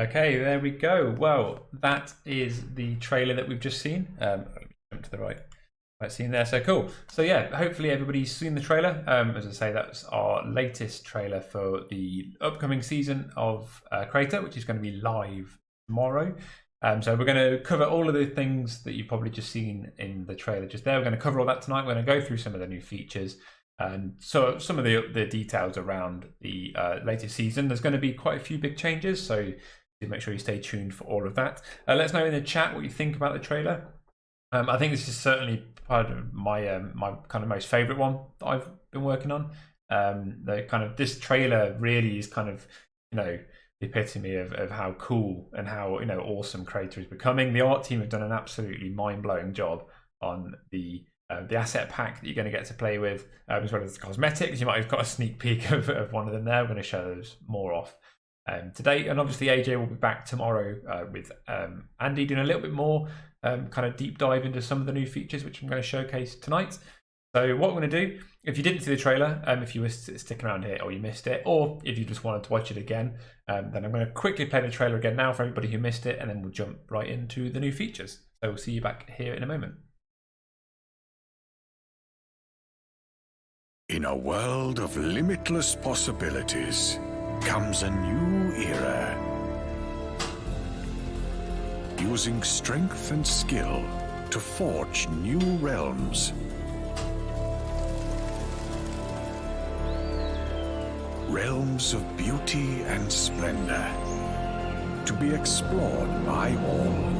Okay, there we go. Well, that is the trailer that we've just seen. Let me jump to the right scene there. So cool. So yeah, hopefully everybody's seen the trailer. As I say, that's our latest trailer for the upcoming season of Crayta, which is going to be live tomorrow. So we're going to cover all of the things that you've probably just seen in the trailer just there. We're going to cover all that tonight. We're going to go through some of the new features and so some of the details around the latest season. There's going to be quite a few big changes, so make sure you stay tuned for all of that. Let us know in the chat what you think about the trailer. I think this is certainly part of my my kind of most favourite one that I've been working on. This trailer really is kind of, the epitome of how cool and how awesome Crayta is becoming. The art team have done an absolutely mind-blowing job on the asset pack that you're going to get to play with, as well as the cosmetics. You might have got a sneak peek of one of them there. We're going to show those more off today, and obviously AJ will be back tomorrow with Andy doing a little bit more kind of deep dive into some of the new features, which I'm going to showcase tonight. So what we're going to do, if you didn't see the trailer, if you were sticking around here or you missed it, or if you just wanted to watch it again, then I'm going to quickly play the trailer again now for everybody who missed it, and then we'll jump right into the new features. So we'll see you back here in a moment. In a world of limitless possibilities comes a new era. Using strength and skill to forge new realms. Realms of beauty and splendor, to be explored by all.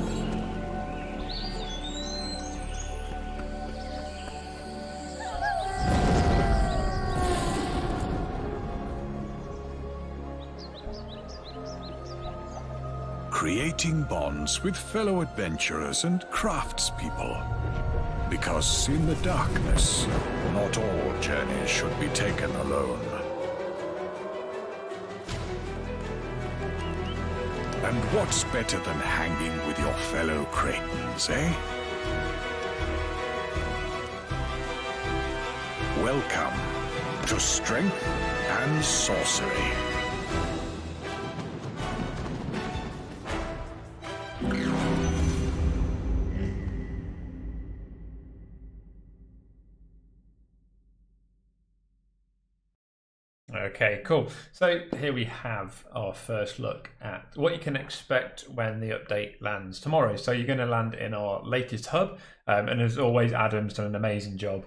Creating bonds with fellow adventurers and craftspeople. Because in the darkness, not all journeys should be taken alone. And what's better than hanging with your fellow Craytans, eh? Welcome to Strength and Sorcery. Okay, cool. So here we have our first look at what you can expect when the update lands tomorrow. So you're going to land in our latest hub, and as always, Adam's done an amazing job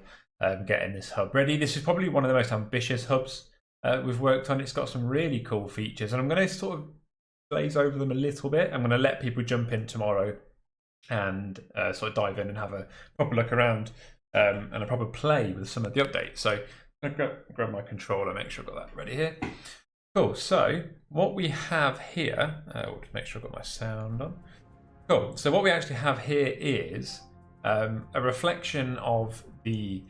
getting this hub ready. This is probably one of the most ambitious hubs we've worked on. It's got some really cool features, and I'm going to sort of glaze over them a little bit. I'm going to let people jump in tomorrow and sort of dive in and have a proper look around and a proper play with some of the updates. So I'm going to grab my controller, make sure I've got that ready here. Cool, so what we have here, to make sure I've got my sound on. Cool, so what we actually have here is a reflection of the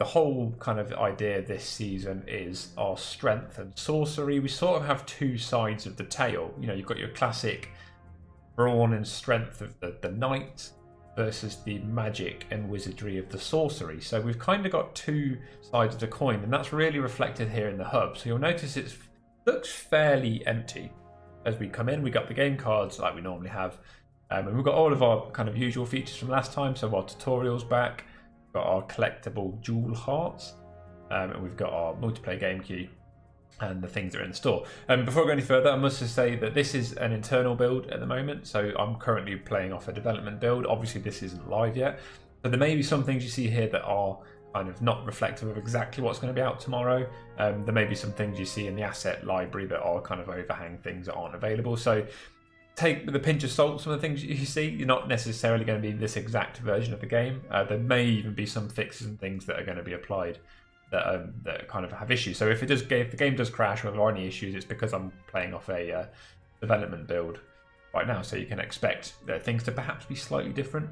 whole kind of idea this season is our strength and sorcery. We sort of have two sides of the tale. You've got your classic brawn and strength of the knight versus the magic and wizardry of the sorcery. So we've kind of got two sides of the coin, and that's really reflected here in the hub. So you'll notice it looks fairly empty as we come in. We got the game cards like we normally have, and we've got all of our kind of usual features from last time. So our tutorial's back, we've got our collectible jewel hearts, and we've got our multiplayer game queue and the things that are in the store. Before I go any further, I must just say that this is an internal build at the moment, so I'm currently playing off a development build. Obviously this isn't live yet, but there may be some things you see here that are kind of not reflective of exactly what's going to be out tomorrow. There may be some things you see in the asset library that are kind of overhang things that aren't available, so take with a pinch of salt some of the things you see. You're not necessarily going to be this exact version of the game. There may even be some fixes and things that are going to be applied that kind of have issues. So if the game does crash or there are any issues, it's because I'm playing off a development build right now. So you can expect things to perhaps be slightly different.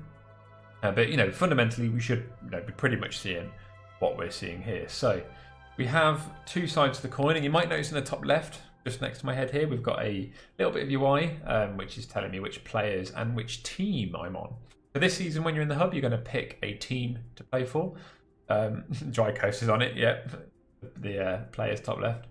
But fundamentally, we should be pretty much seeing what we're seeing here. So we have two sides of the coin, and you might notice in the top left, just next to my head here, we've got a little bit of UI, which is telling me which players and which team I'm on. For this season, when you're in the hub, you're going to pick a team to play for. Dry Coast is on it, yeah, the players top left.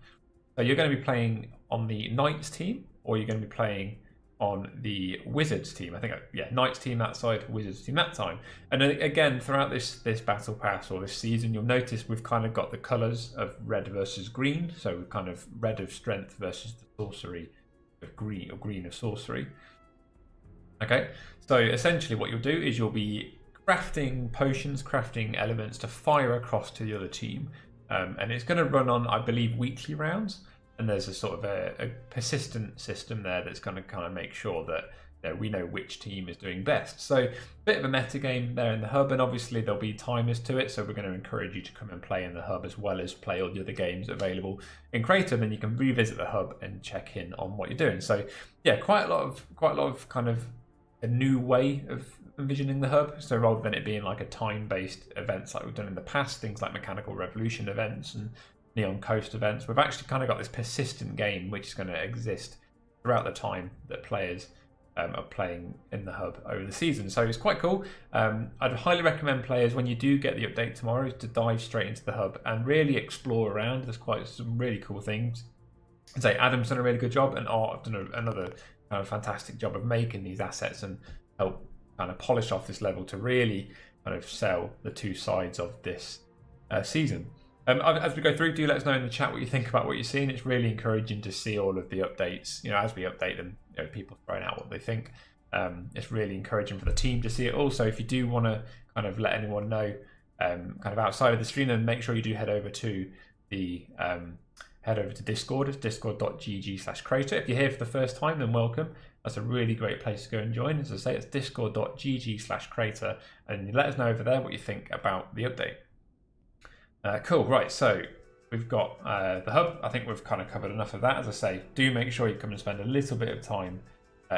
So you're going to be playing on the Knights team, or you're going to be playing on the Wizards team. I think, yeah, Knights team that side, Wizards team that time. And again, throughout this battle pass or this season, you'll notice we've kind of got the colours of red versus green. So we've kind of red of strength versus the sorcery of green, or green of sorcery. Okay, so essentially what you'll do is you'll be crafting potions, crafting elements to fire across to the other team. And it's going to run on, I believe, weekly rounds. And there's a sort of a persistent system there that's going to kind of make sure that we know which team is doing best. So a bit of a meta game there in the hub, and obviously there'll be timers to it. So we're going to encourage you to come and play in the hub as well as play all the other games available in Crayta. And then you can revisit the hub and check in on what you're doing. So yeah, quite a lot of kind of a new way of envisioning the hub. So rather than it being like a time-based events like we've done in the past, things like Mechanical Revolution events and Neon Coast events, we've actually kind of got this persistent game which is going to exist throughout the time that players are playing in the hub over the season. So it's quite cool. I'd highly recommend players, when you do get the update tomorrow, to dive straight into the hub and really explore around. There's quite some really cool things. I'd say Adam's done a really good job, and Art have done another kind of fantastic job of making these assets and help kind of polish off this level to really kind of sell the two sides of this season. As we go through, do let us know in the chat what you think about what you're seeing. It's really encouraging to see all of the updates. You know, as we update them, you know, people throwing out what they think. It's really encouraging for the team to see it. Also, if you do want to kind of let anyone know, kind of outside of the stream, then make sure you do head over to the Discord. It's discord.gg/Crayta. If you're here for the first time, then welcome. That's a really great place to go and join. As I say, it's discord.gg/Crayta, and let us know over there what you think about the update. Cool, right, so we've got the hub. I think we've kind of covered enough of that. As I say, do make sure you come and spend a little bit of time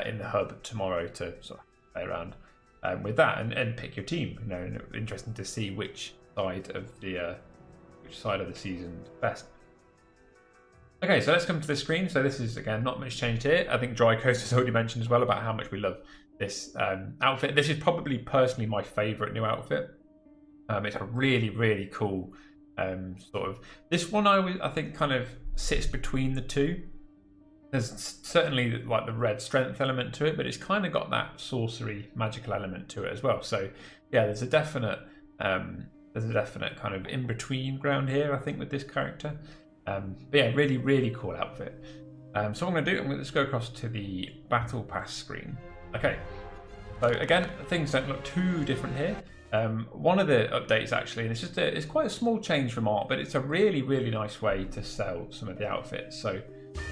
in the hub tomorrow to sort of play around with that and pick your team. You know, and interesting to see which side of the season is best. Okay, so let's come to the screen. So this is, again, not much changed here. I think Dry Coast has already mentioned as well about how much we love this outfit. This is probably personally my favourite new outfit. It's a really, really cool sort of... This one I think kind of sits between the two. There's certainly like the red strength element to it, but it's kind of got that sorcery magical element to it as well. So yeah, there's a definite kind of in-between ground here, I think, with this character. But yeah, really, really cool outfit. So what I'm going to do, I'm going to just go across to the Battle Pass screen. Okay, so again, things don't look too different here. One of the updates actually, and it's quite a small change from Art, but it's a really, really nice way to sell some of the outfits. So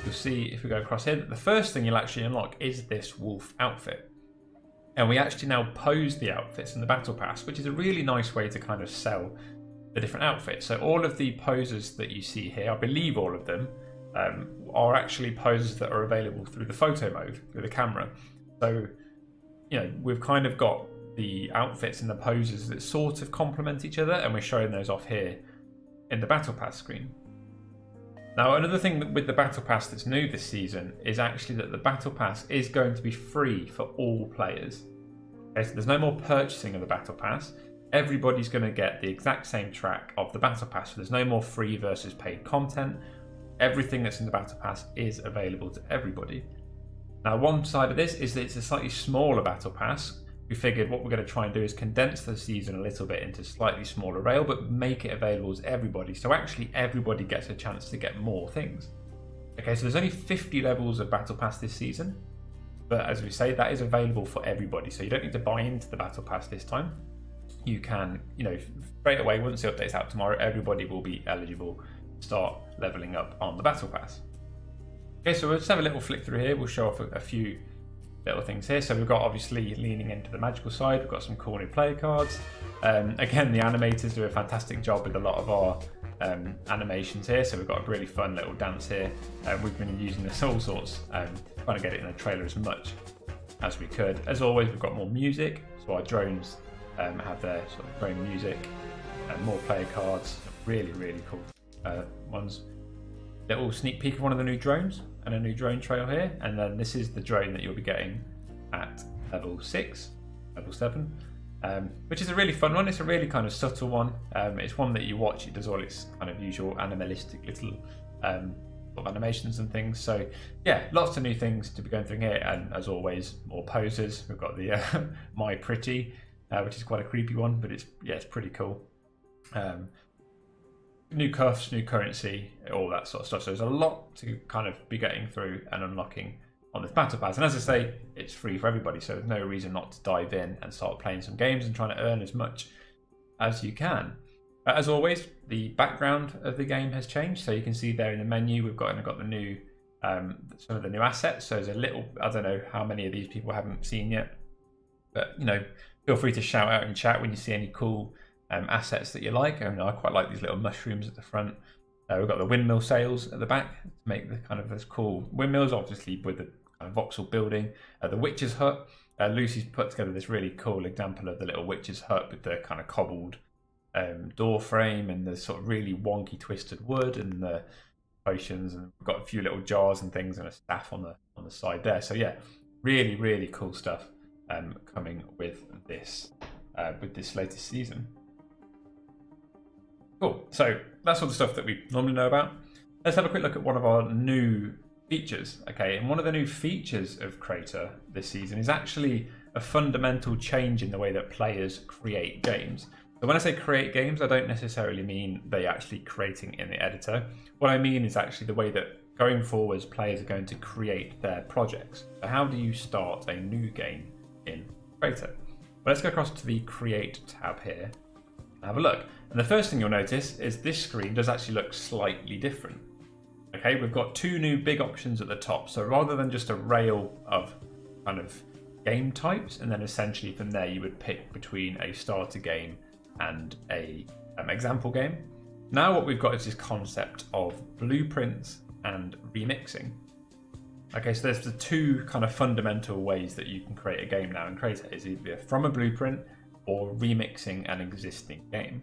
you'll see if we go across here, that the first thing you'll actually unlock is this wolf outfit. And we actually now pose the outfits in the Battle Pass, which is a really nice way to kind of sell the different outfits. So all of the poses that you see here, I believe all of them, are actually poses that are available through the photo mode, through the camera. So, you know, we've kind of got the outfits and the poses that sort of complement each other, and we're showing those off here in the Battle Pass screen. Now, another thing with the Battle Pass that's new this season is actually that the Battle Pass is going to be free for all players. Okay, so there's no more purchasing of the Battle Pass. Everybody's going to get the exact same track of the Battle Pass, so there's no more free versus paid content. Everything that's in the Battle Pass is available to everybody. Now, one side of this is that it's a slightly smaller Battle Pass. We figured what we're going to try and do is condense the season a little bit into slightly smaller rail, but make it available to everybody. So actually everybody gets a chance to get more things. Okay, so there's only 50 levels of Battle Pass this season, but as we say, that is available for everybody. So you don't need to buy into the Battle Pass this time. You can, you know, straight away, once the update's out tomorrow, everybody will be eligible to start leveling up on the Battle Pass. Okay, so we'll just have a little flick through here. We'll show off a few little things here. So we've got, obviously, leaning into the magical side, we've got some cool new player cards. Again, the animators do a fantastic job with a lot of our animations here. So we've got a really fun little dance here. We've been using this all sorts, trying to get it in the trailer as much as we could. As always, we've got more music. So our drones have their sort of drone music, more player cards, really, really cool ones. Little sneak peek of one of the new drones and a new drone trail here, and then this is the drone that you'll be getting at level 6, level 7, which is a really fun one. It's a really kind of subtle one. It's one that you watch, it does all its kind of usual animalistic little sort of animations and things. So yeah, lots of new things to be going through here, and as always, more poses. We've got the My Pretty, which is quite a creepy one, but it's pretty cool. New cuffs, new currency, all that sort of stuff. So there's a lot to kind of be getting through and unlocking on this battle pass. And as I say, it's free for everybody, so there's no reason not to dive in and start playing some games and trying to earn as much as you can. As always, the background of the game has changed. So you can see there in the menu, we've got the new some of the new assets. So there's a little, I don't know how many of these people haven't seen yet, but feel free to shout out in chat when you see any cool assets that you like. I quite like these little mushrooms at the front. We've got the windmill sails at the back to make the kind of those cool windmills, obviously with the kind of voxel building. The witch's hut. Lucy's put together this really cool example of the little witch's hut with the kind of cobbled door frame and the sort of really wonky twisted wood and the potions, and we've got a few little jars and things and a staff on the side there. So yeah, really, really cool stuff coming with this latest season. Cool. So that's all the stuff that we normally know about. Let's have a quick look at one of our new features. Okay, and one of the new features of Crayta this season is actually a fundamental change in the way that players create games. So when I say create games, I don't necessarily mean they actually creating in the editor. What I mean is actually the way that going forwards players are going to create their projects. So how do you start a new game in Crayta? Well, let's go across to the Create tab here and have a look. And the first thing you'll notice is this screen does actually look slightly different. Okay, we've got two new big options at the top. So rather than just a rail of kind of game types, and then essentially from there you would pick between a starter game and a example game. Now what we've got is this concept of blueprints and remixing. Okay, so there's the two kind of fundamental ways that you can create a game now in Crayta, is either from a blueprint or remixing an existing game.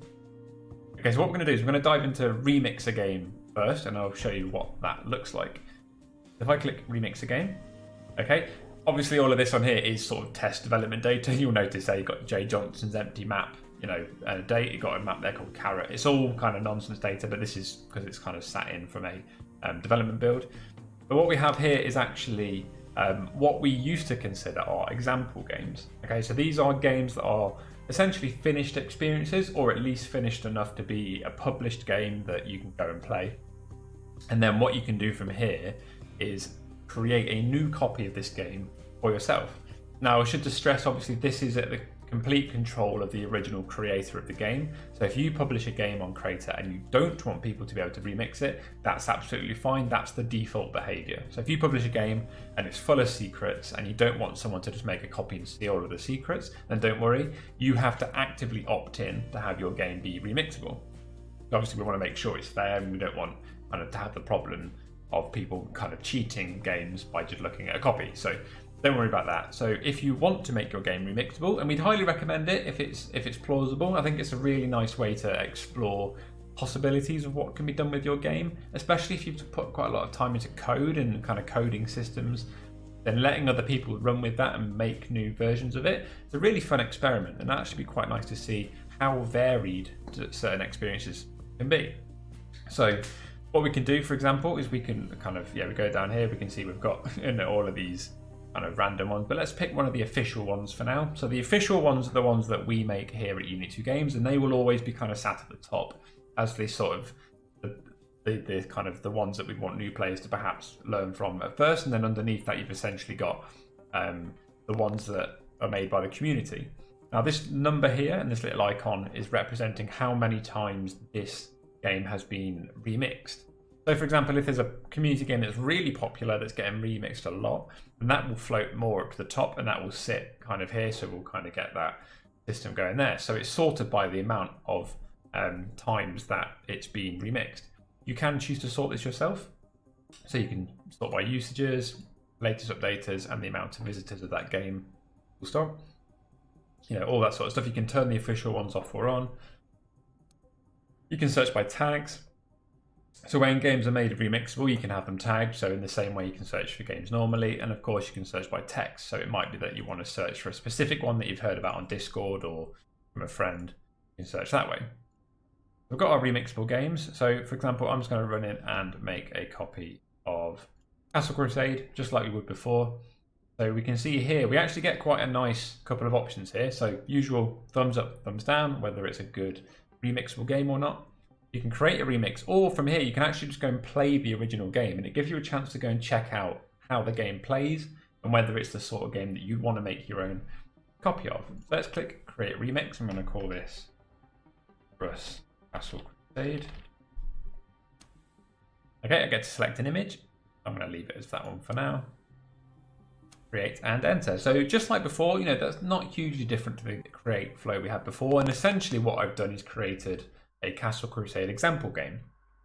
Okay, so what we're going to do is we're going to dive into remix a game first, and I'll show you what that looks like. If I click remix a game, okay, obviously all of this on here is sort of test development data. You'll notice there you've got Jay Johnson's empty map, and a date. You've got a map there called Carrot. It's all kind of nonsense data, but this is because it's kind of sat in from a development build. But what we have here is actually what we used to consider are example games. Okay, so these are games that are essentially finished experiences, or at least finished enough to be a published game that you can go and play. And then what you can do from here is create a new copy of this game for yourself. Now I should just stress, obviously this is at the complete control of the original creator of the game. So if you publish a game on Crayta and you don't want people to be able to remix it, that's absolutely fine. That's the default behavior. So if you publish a game and it's full of secrets and you don't want someone to just make a copy and steal all of the secrets, then don't worry. You have to actively opt in to have your game be remixable. Obviously we want to make sure it's fair, and we don't want kind of to have the problem of people kind of cheating games by just looking at a copy. So don't worry about that. So if you want to make your game remixable, and we'd highly recommend it if it's plausible, I think it's a really nice way to explore possibilities of what can be done with your game, especially if you've put quite a lot of time into code and kind of coding systems. Then letting other people run with that and make new versions of it, it's a really fun experiment, and that actually be quite nice to see how varied certain experiences can be. So what we can do, for example, is we can kind of, we go down here, we can see we've got all of these kind of random ones, but let's pick one of the official ones for now. So the official ones are the ones that we make here at Unit 2 Games, and they will always be kind of sat at the top as the sort of the kind of the ones that we want new players to perhaps learn from at first, and then underneath that you've essentially got the ones that are made by the community. Now this number here and this little icon is representing how many times this game has been remixed. So for example, if there's a community game that's really popular that's getting remixed a lot, then that will float more up to the top, and that will sit kind of here, so we'll kind of get that system going there. So it's sorted by the amount of times that it's been remixed. You can choose to sort this yourself, so you can sort by usages, latest updaters, and the amount of visitors of that game will start. All that sort of stuff. You can turn the official ones off or on. You can search by tags. So when games are made remixable, you can have them tagged. So in the same way you can search for games normally. And of course you can search by text. So it might be that you want to search for a specific one that you've heard about on Discord or from a friend. You can search that way. We've got our remixable games. So for example, I'm just going to run in and make a copy of Castle Crusade, just like we would before. So we can see here, we actually get quite a nice couple of options here. So usual thumbs up, thumbs down, whether it's a good remixable game or not. You can create a remix, or from here, you can actually just go and play the original game, and it gives you a chance to go and check out how the game plays and whether it's the sort of game that you'd want to make your own copy of. So let's click create remix. I'm going to call this Russ Castle Crusade. Okay, I get to select an image. I'm going to leave it as that one for now. Create and enter. So just like before, that's not hugely different to the create flow we had before. And essentially what I've done is created a Castle Crusade example game,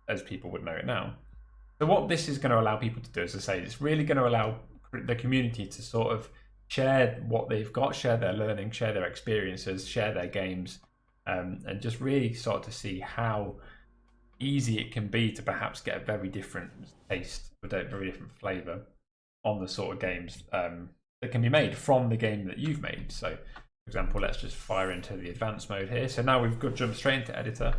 as people would know it now. So what this is going to allow people to do, as I say, it's really going to allow the community to sort of share what they've got, share their learning, share their experiences, share their games, and just really start to see how easy it can be to perhaps get a very different taste, a very different flavour on the sort of games that can be made from the game that you've made. So, for example, let's just fire into the advanced mode here. So now we've got to jump straight into editor.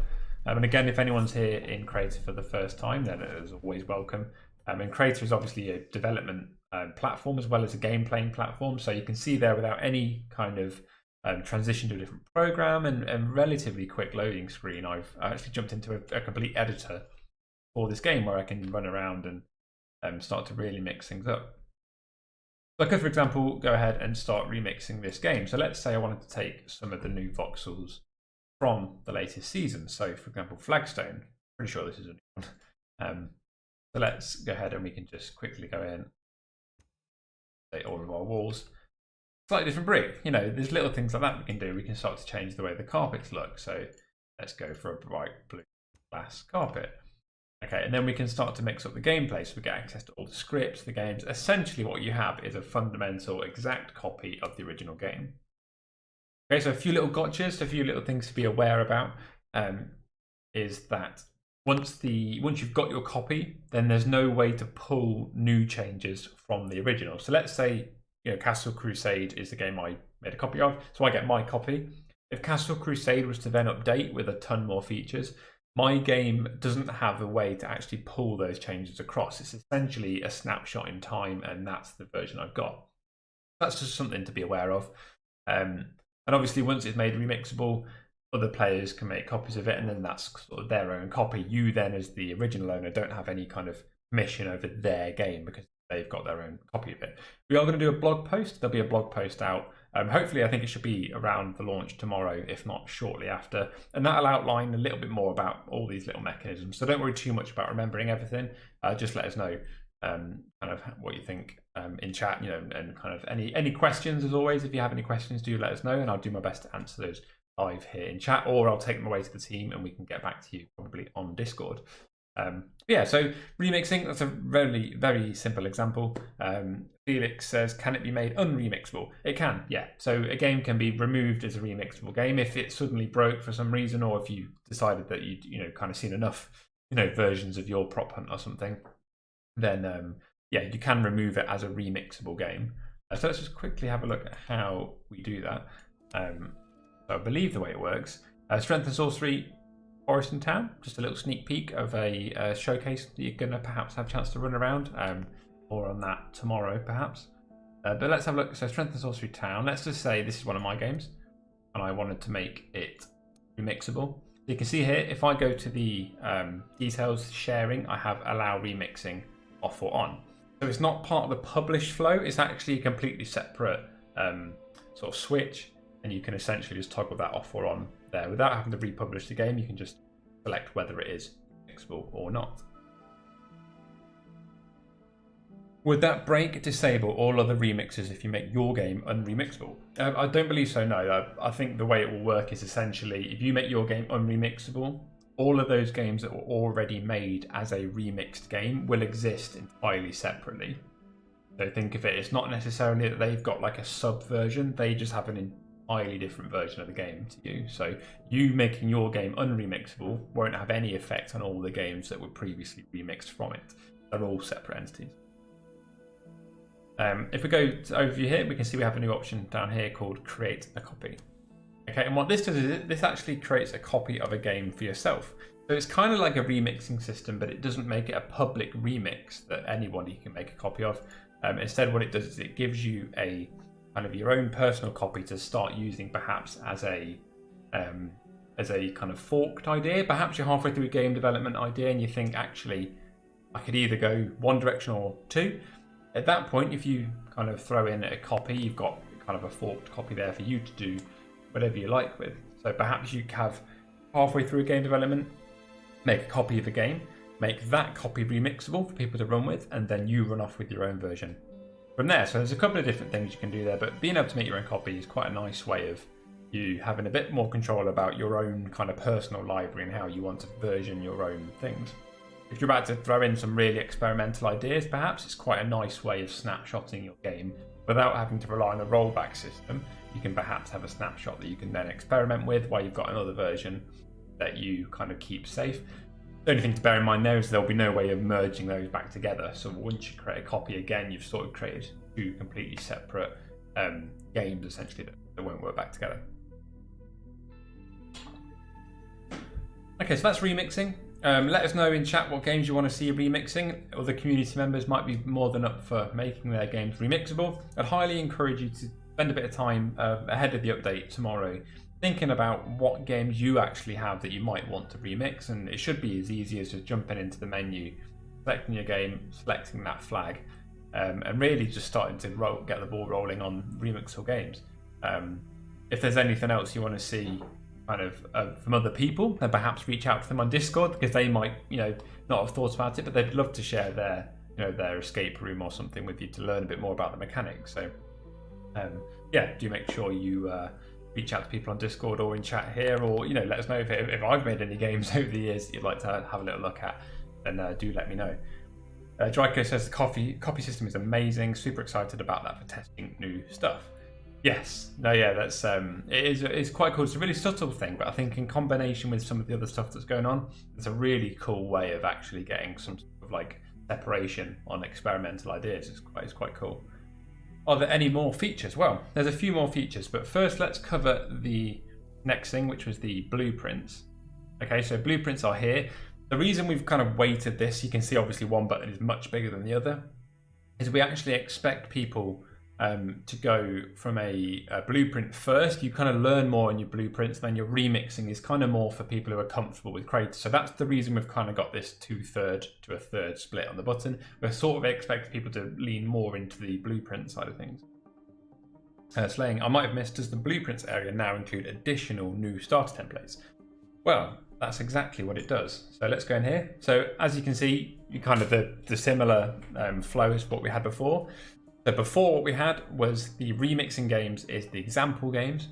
And again, if anyone's here in Crayta for the first time, then it is always welcome. And Crayta is obviously a development platform as well as a game playing platform. So you can see there without any kind of transition to a different program and relatively quick loading screen, I've actually jumped into a complete editor for this game where I can run around and start to really mix things up. So I could, for example, go ahead and start remixing this game. So let's say I wanted to take some of the new voxels from the latest season. So for example, Flagstone, pretty sure this is a new one. So let's go ahead and we can just quickly go in, say all of our walls. Slightly different brick, there's little things like that we can do. We can start to change the way the carpets look. So let's go for a bright blue glass carpet. Okay, and then we can start to mix up the gameplay. So we get access to all the scripts, the games. Essentially what you have is a fundamental exact copy of the original game. Okay, so a few little gotchas, a few little things to be aware about is that once you've got your copy, then there's no way to pull new changes from the original. So let's say Castle Crusade is the game I made a copy of, so I get my copy. If Castle Crusade was to then update with a ton more features, my game doesn't have a way to actually pull those changes across. It's essentially a snapshot in time, and that's the version I've got. That's just something to be aware of. And obviously, once it's made remixable, other players can make copies of it, and then that's sort of their own copy. You then, as the original owner, don't have any kind of permission over their game because they've got their own copy of it. We are going to do a blog post. There'll be a blog post out. Hopefully, I think it should be around the launch tomorrow, if not shortly after. And that'll outline a little bit more about all these little mechanisms. So don't worry too much about remembering everything. Just let us know kind of what you think in chat, and kind of any questions, as always. If you have any questions, do let us know, and I'll do my best to answer those live here in chat, or I'll take them away to the team and we can get back to you probably on Discord. Yeah, so remixing, that's a very, very simple example. Felix says, can it be made unremixable? It can, yeah. So a game can be removed as a remixable game if it suddenly broke for some reason, or if you decided that you'd kind of seen enough versions of your prop hunt or something, then yeah, you can remove it as a remixable game. So let's just quickly have a look at how we do that. So I believe the way it works, Strength and Sorcery, Forest and Town, just a little sneak peek of a showcase that you're going to perhaps have a chance to run around. More on that tomorrow, perhaps. But let's have a look. So Strength and Sorcery Town, let's just say this is one of my games, and I wanted to make it remixable. So you can see here, if I go to the details sharing, I have allow remixing off or on. So it's not part of the publish flow, it's actually a completely separate sort of switch, and you can essentially just toggle that off or on there without having to republish the game. You can just select whether it is remixable or not. Would that break, disable all other remixes if you make your game unremixable? I don't believe so, no. I think the way it will work is essentially if you make your game unremixable, all of those games that were already made as a remixed game will exist entirely separately. So think of it, it's not necessarily that they've got like a sub version, they just have an entirely different version of the game to you. So you making your game unremixable won't have any effect on all the games that were previously remixed from it. They're all separate entities. If we go to overview here, we can see we have a new option down here called create a copy. Okay, and what this does is this actually creates a copy of a game for yourself. So it's kind of like a remixing system, but it doesn't make it a public remix that anybody can make a copy of. Instead, what it does is it gives you a kind of your own personal copy to start using, perhaps as a kind of forked idea. Perhaps you're halfway through a game development idea and you think, actually, I could either go one direction or two. At that point, if you kind of throw in a copy, you've got kind of a forked copy there for you to do whatever you like with. So perhaps you have halfway through a game development, make a copy of a game, make that copy remixable for people to run with, and then you run off with your own version from there. So there's a couple of different things you can do there, but being able to make your own copy is quite a nice way of you having a bit more control about your own kind of personal library and how you want to version your own things. If you're about to throw in some really experimental ideas, perhaps it's quite a nice way of snapshotting your game without having to rely on a rollback system. You can perhaps have a snapshot that you can then experiment with while you've got another version that you kind of keep safe. The only thing to bear in mind there is there'll be no way of merging those back together. So once you create a copy again, you've sort of created two completely separate games essentially that won't work back together. Okay, so that's remixing. Let us know in chat what games you want to see remixing. Other community members might be more than up for making their games remixable. I'd highly encourage you to spend a bit of time ahead of the update tomorrow thinking about what games you actually have that you might want to remix, and it should be as easy as just jumping into the menu, selecting your game, selecting that flag, and really just starting to get the ball rolling on Remixable Games. If there's anything else you want to see kind of from other people, then perhaps reach out to them on Discord, because they might not have thought about it, but they'd love to share their escape room or something with you to learn a bit more about the mechanics. So do make sure you reach out to people on Discord or in chat here, or let us know if I've made any games over the years that you'd like to have a little look at, then do let me know. Draco says the copy system is amazing, super excited about that for testing new stuff. Yes, that's it's quite cool. It's a really subtle thing, but I think in combination with some of the other stuff that's going on, it's a really cool way of actually getting some sort of like separation on experimental ideas. It's quite cool. Are there any more features? Well, there's a few more features, but first let's cover the next thing, which was the blueprints. Okay, so blueprints are here. The reason we've kind of weighted this, you can see obviously one button is much bigger than the other, is we actually expect people to go from a blueprint first. You kind of learn more on your blueprints, then your remixing is kind of more for people who are comfortable with Crayta. So that's the reason we've kind of got this 2/3 to a third split on the button. We're sort of expecting people to lean more into the blueprint side of things. Slaying, I might have missed, does the blueprints area now include additional new starter templates? Well, that's exactly what it does. So let's go in here. So as you can see, you kind of the similar flow as what we had before. So before, what we had was the remixing games is the example games.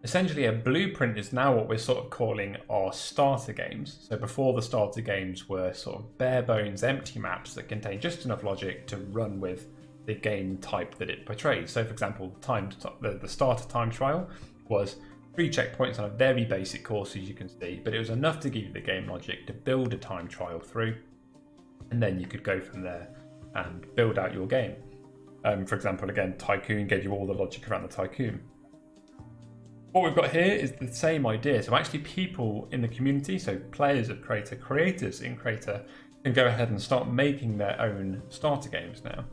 Essentially, a blueprint is now what we're sort of calling our starter games. So before, the starter games were sort of bare bones, empty maps that contain just enough logic to run with the game type that it portrays. So for example, the starter time trial was 3 checkpoints on a very basic course, as you can see, but it was enough to give you the game logic to build a time trial through, and then you could go from there and build out your game. For example, again, Tycoon gave you all the logic around the Tycoon. What we've got here is the same idea. So actually people in the community, so players of Crayta, creators in Crayta, can go ahead and start making their own starter games now.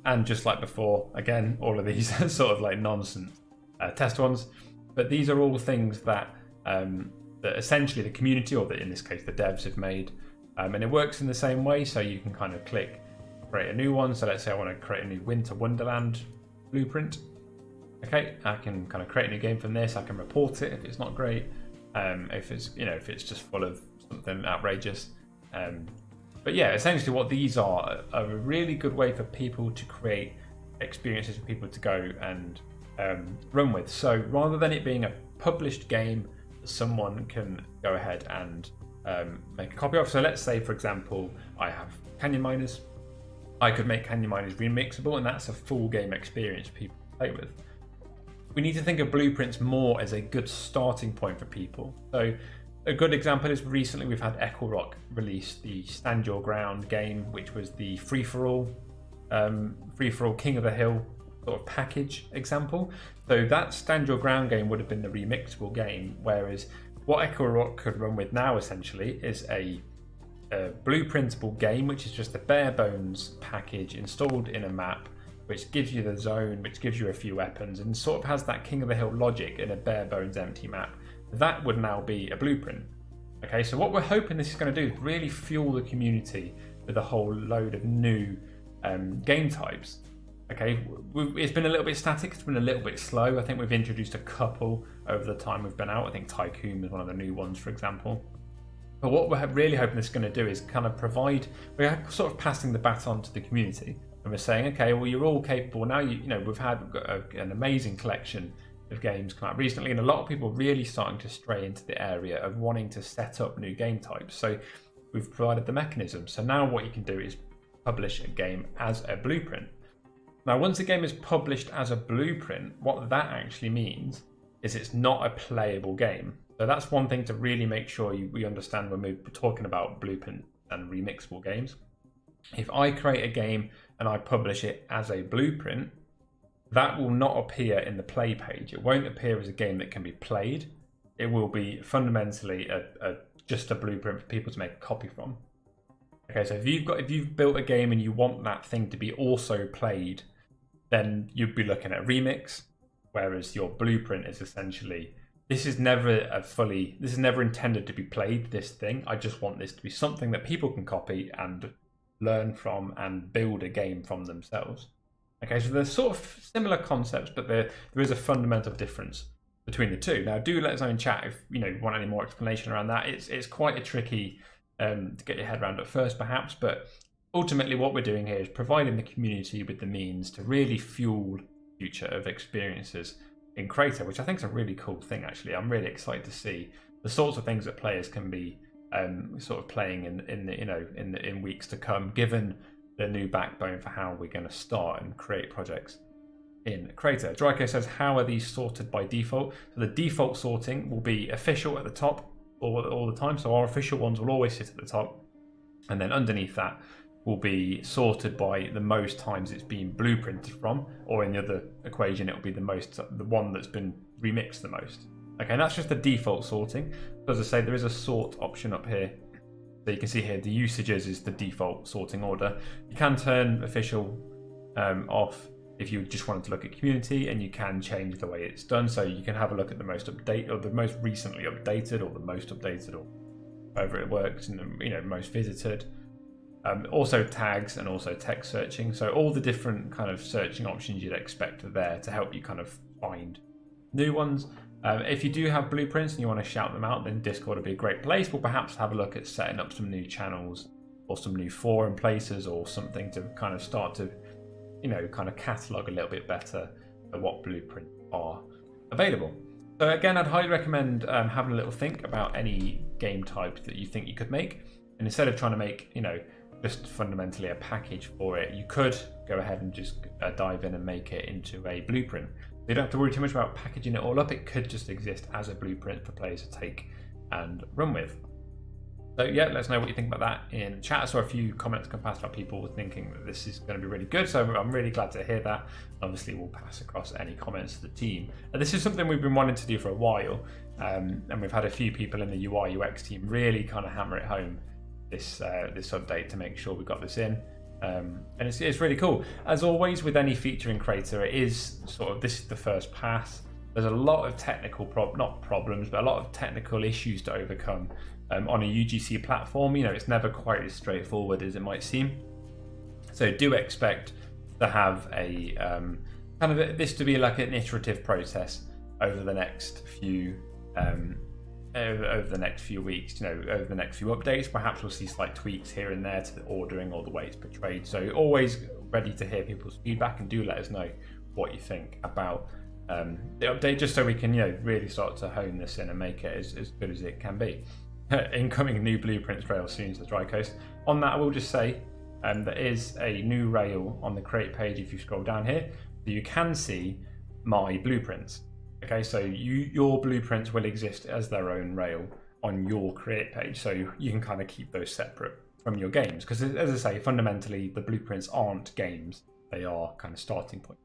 And just like before, again, all of these are sort of like nonsense test ones. But these are all things that essentially the community, or in this case the devs, have made. And it works in the same way, so you can kind of click create a new one. So let's say I want to create a new Winter Wonderland blueprint. Okay, I can kind of create a new game from this. I can report it if it's not great, if it's just full of something outrageous. But yeah, essentially what these are a really good way for people to create experiences for people to go and run with. So rather than it being a published game that someone can go ahead and make a copy of. So let's say, for example, I have Canyon Miners. I could make Canyon Miners remixable, and that's a full game experience for people to play with. We need to think of blueprints more as a good starting point for people. So a good example is recently we've had Echo Rock release the Stand Your Ground game, which was the free-for-all King of the Hill sort of package example. So that Stand Your Ground game would have been the remixable game, whereas what Echo Rock could run with now essentially is a blueprintable game, which is just a bare bones package installed in a map, which gives you the zone, which gives you a few weapons, and sort of has that King of the Hill logic in a bare bones empty map. That would now be a blueprint. Okay, so what we're hoping this is going to do is really fuel the community with a whole load of new game types. Okay, it's been a little bit static, it's been a little bit slow. I think we've introduced a couple over the time we've been out. I think Tycoon is one of the new ones, for example. But what we're really hoping this is going to do is kind of provide, we're sort of passing the baton to the community, and we're saying, okay, well, you're all capable now. You know, we've had an amazing collection of games come out recently, and a lot of people really starting to stray into the area of wanting to set up new game types. So we've provided the mechanism. So now what you can do is publish a game as a blueprint. Now, once a game is published as a blueprint, what that actually means is it's not a playable game. So that's one thing to really make sure we understand when we're talking about blueprint and remixable games. If I create a game and I publish it as a blueprint, that will not appear in the play page. It won't appear as a game that can be played. It will be fundamentally just a blueprint for people to make a copy from. Okay, so if you've built a game and you want that thing to be also played, then you'd be looking at remix, whereas your blueprint is essentially, this is never intended to be played, this thing. I just want this to be something that people can copy and learn from and build a game from themselves. Okay, so there's sort of similar concepts, but there is a fundamental difference between the two. Now, do let us know in chat if you want any more explanation around that. It's quite a tricky to get your head around at first, perhaps, but ultimately what we're doing here is providing the community with the means to really fuel the future of experiences in Crayta, which I think is a really cool thing. Actually, I'm really excited to see the sorts of things that players can be sort of playing in weeks to come, given the new backbone for how we're going to start and create projects in Crayta. Draco says, how are these sorted by default? So the default sorting will be official at the top all the time. So our official ones will always sit at the top, and then underneath that will be sorted by the most times it's been blueprinted from, or in the other equation it will be the one that's been remixed the most. Okay, and that's just the default sorting. As I say, there is a sort option up here. So you can see here the usages is the default sorting order. You can turn official off if you just wanted to look at community, and you can change the way it's done. So you can have a look at the most update, or the most recently updated, or the most updated, or however it works, and most visited. Also tags and also text searching. So all the different kind of searching options you'd expect are there to help you kind of find new ones. If you do have blueprints and you want to shout them out, then Discord would be a great place. We'll perhaps have a look at setting up some new channels or some new forum places or something to kind of start to, kind of catalog a little bit better what blueprints are available. So again, I'd highly recommend having a little think about any game type that you think you could make. And instead of trying to make, just fundamentally a package for it, you could go ahead and just dive in and make it into a blueprint. You don't have to worry too much about packaging it all up. It could just exist as a blueprint for players to take and run with. So yeah, let us know what you think about that in chat. I saw a few comments come past about people thinking that this is going to be really good, so I'm really glad to hear that. Obviously, we'll pass across any comments to the team. This is something we've been wanting to do for a while, and we've had a few people in the UI UX team really kind of hammer it home this update to make sure we got this in. And it's really cool. As always with any feature in Crayta, it is sort of, this is the first pass. There's a lot of technical not problems, but a lot of technical issues to overcome on a UGC platform. It's never quite as straightforward as it might seem. So do expect to have a this to be like an iterative process over the next few over the next few weeks, over the next few updates. Perhaps we'll see slight tweaks here and there to the ordering or the way it's portrayed. So always ready to hear people's feedback, and do let us know what you think about the update, just so we can really start to hone this in and make it as good as it can be. Incoming new blueprints rail soon to the Dry Coast. On that, I will just say there is a new rail on the create page if you scroll down here, so you can see my blueprints. Okay, so your blueprints will exist as their own rail on your create page, so you can kind of keep those separate from your games, because as I say, fundamentally the blueprints aren't games, they are kind of starting points.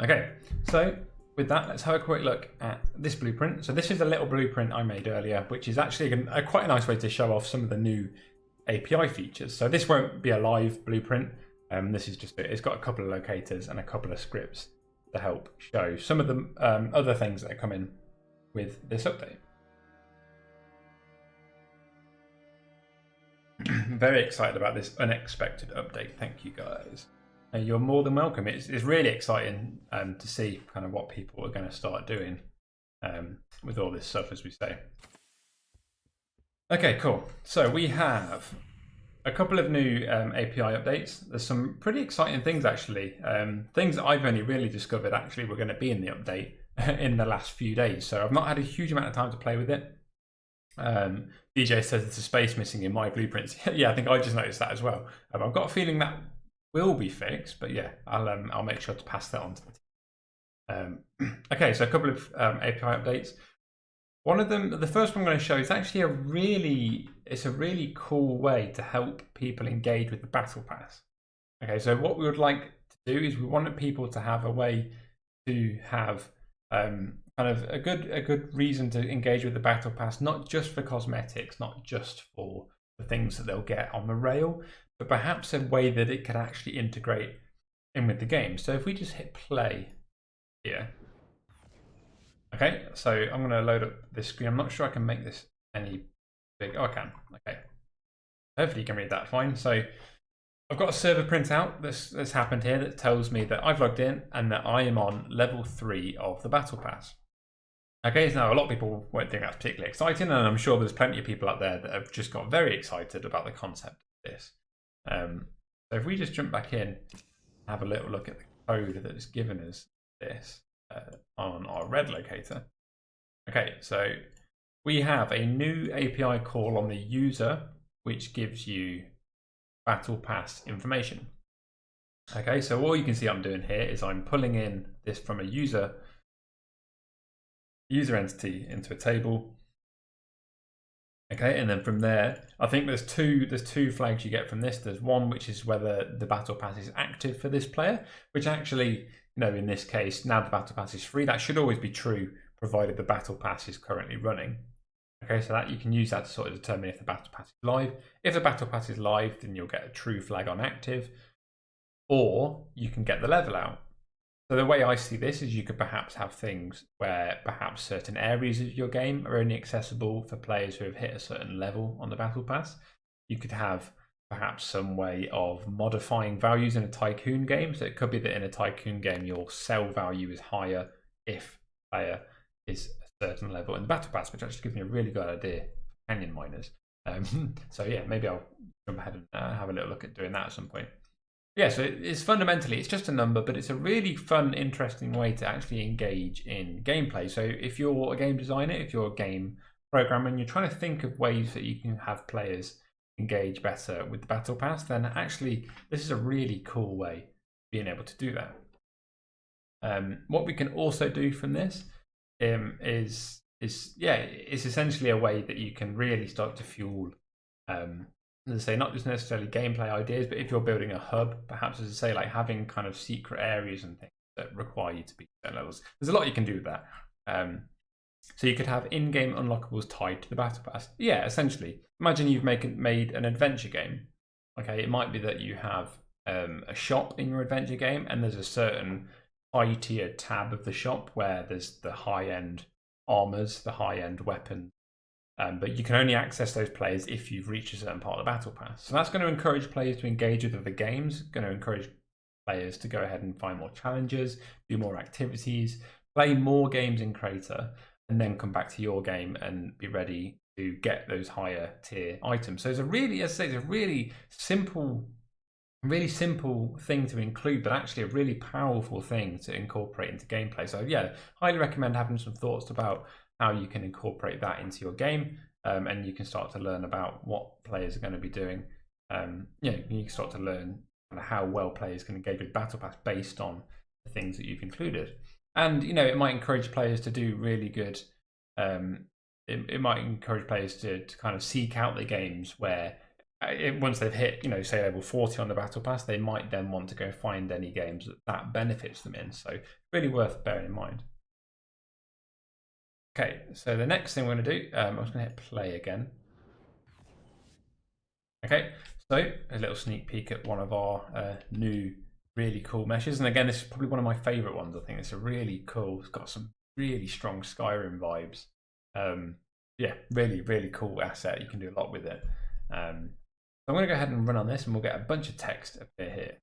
Okay, so with that, let's have a quick look at this blueprint. So this is a little blueprint I made earlier, which is actually quite a nice way to show off some of the new API features. So this won't be a live blueprint. This is just, it's got a couple of locators and a couple of scripts to help show some of the other things that are coming with this update. Very excited about this unexpected update. Thank you guys. You're more than welcome. It's really exciting to see kind of what people are going to start doing with all this stuff, as we say. Okay, cool. So we have a couple of new API updates. There's some pretty exciting things, actually. Things that I've only really discovered actually were going to be in the update in the last few days. So I've not had a huge amount of time to play with it. DJ says there's a space missing in my blueprints. Yeah, I think I just noticed that as well. I've got a feeling that will be fixed, but yeah, I'll make sure to pass that on to the team. Okay, so a couple of API updates. One of them, the first one I'm going to show is actually a really cool way to help people engage with the Battle Pass. Okay, so what we would like to do is we wanted people to have a way to have kind of a good reason to engage with the Battle Pass, not just for cosmetics, not just for the things that they'll get on the rail, but perhaps a way that it could actually integrate in with the game. So if we just hit play here. Okay, so I'm going to load up this screen. I'm not sure I can make this any big. Oh, I can. Okay. Hopefully you can read that fine. So I've got a server printout that's happened here that tells me that I've logged in and that I am on level 3 of the Battle Pass. Okay, so now a lot of people won't think that's particularly exciting, and I'm sure there's plenty of people out there that have just got very excited about the concept of this. So if we just jump back in and have a little look at the code that is given us this on our red locator. Okay, so we have a new API call on the user, which gives you Battle Pass information. Okay, so all you can see I'm doing here is I'm pulling in this from a user entity into a table. Okay, and then from there, I think there's two flags you get from this. There's one which is whether the Battle Pass is active for this player, which actually, in this case, now the Battle Pass is free. That should always be true, provided the Battle Pass is currently running. Okay, so that you can use that to sort of determine if the Battle Pass is live. If the Battle Pass is live, then you'll get a true flag on active, or you can get the level out. So the way I see this is you could perhaps have things where perhaps certain areas of your game are only accessible for players who have hit a certain level on the Battle Pass. You could have perhaps some way of modifying values in a Tycoon game. So it could be that in a Tycoon game your sell value is higher if player is a certain level in the Battle Pass, which actually gives me a really good idea for Canyon miners. So yeah, maybe I'll jump ahead and have a little look at doing that at some point. Yeah, so it's fundamentally, it's just a number, but it's a really fun, interesting way to actually engage in gameplay. So if you're a game designer, if you're a game programmer, and you're trying to think of ways that you can have players engage better with the Battle Pass, then actually this is a really cool way of being able to do that. What we can also do from this is essentially a way that you can really start to fuel as I say, not just necessarily gameplay ideas, but if you're building a hub, perhaps, as I say, like having kind of secret areas and things that require you to be at levels. There's a lot you can do with that. So you could have in-game unlockables tied to the Battle Pass. Yeah, essentially. Imagine you've made an adventure game. Okay, it might be that you have a shop in your adventure game, and there's a certain high-tier tab of the shop where there's the high-end armors, the high-end weapons. But you can only access those players if you've reached a certain part of the Battle Pass. So that's going to encourage players to engage with other games, going to encourage players to go ahead and find more challenges, do more activities, play more games in Crayta, and then come back to your game and be ready to get those higher tier items. So it's a really, as I say, it's a really simple thing to include, but actually a really powerful thing to incorporate into gameplay. So yeah, highly recommend having some thoughts about how you can incorporate that into your game, and you can start to learn about what players are going to be doing. You can start to learn how well players can engage with Battle Pass based on the things that you've included. And it might encourage players to do really good. It might encourage players to kind of seek out the games where once they've hit, say level 40 on the battle pass, they might then want to go find any games that benefits them in. So really worth bearing in mind. Okay, so the next thing we're going to do, I'm just going to hit play again. Okay, so a little sneak peek at one of our new really cool meshes. And again, this is probably one of my favorite ones. I think it's a really cool, it's got some really strong Skyrim vibes. Yeah, really, really cool asset. You can do a lot with it. I'm going to go ahead and run on this and we'll get a bunch of text appear here.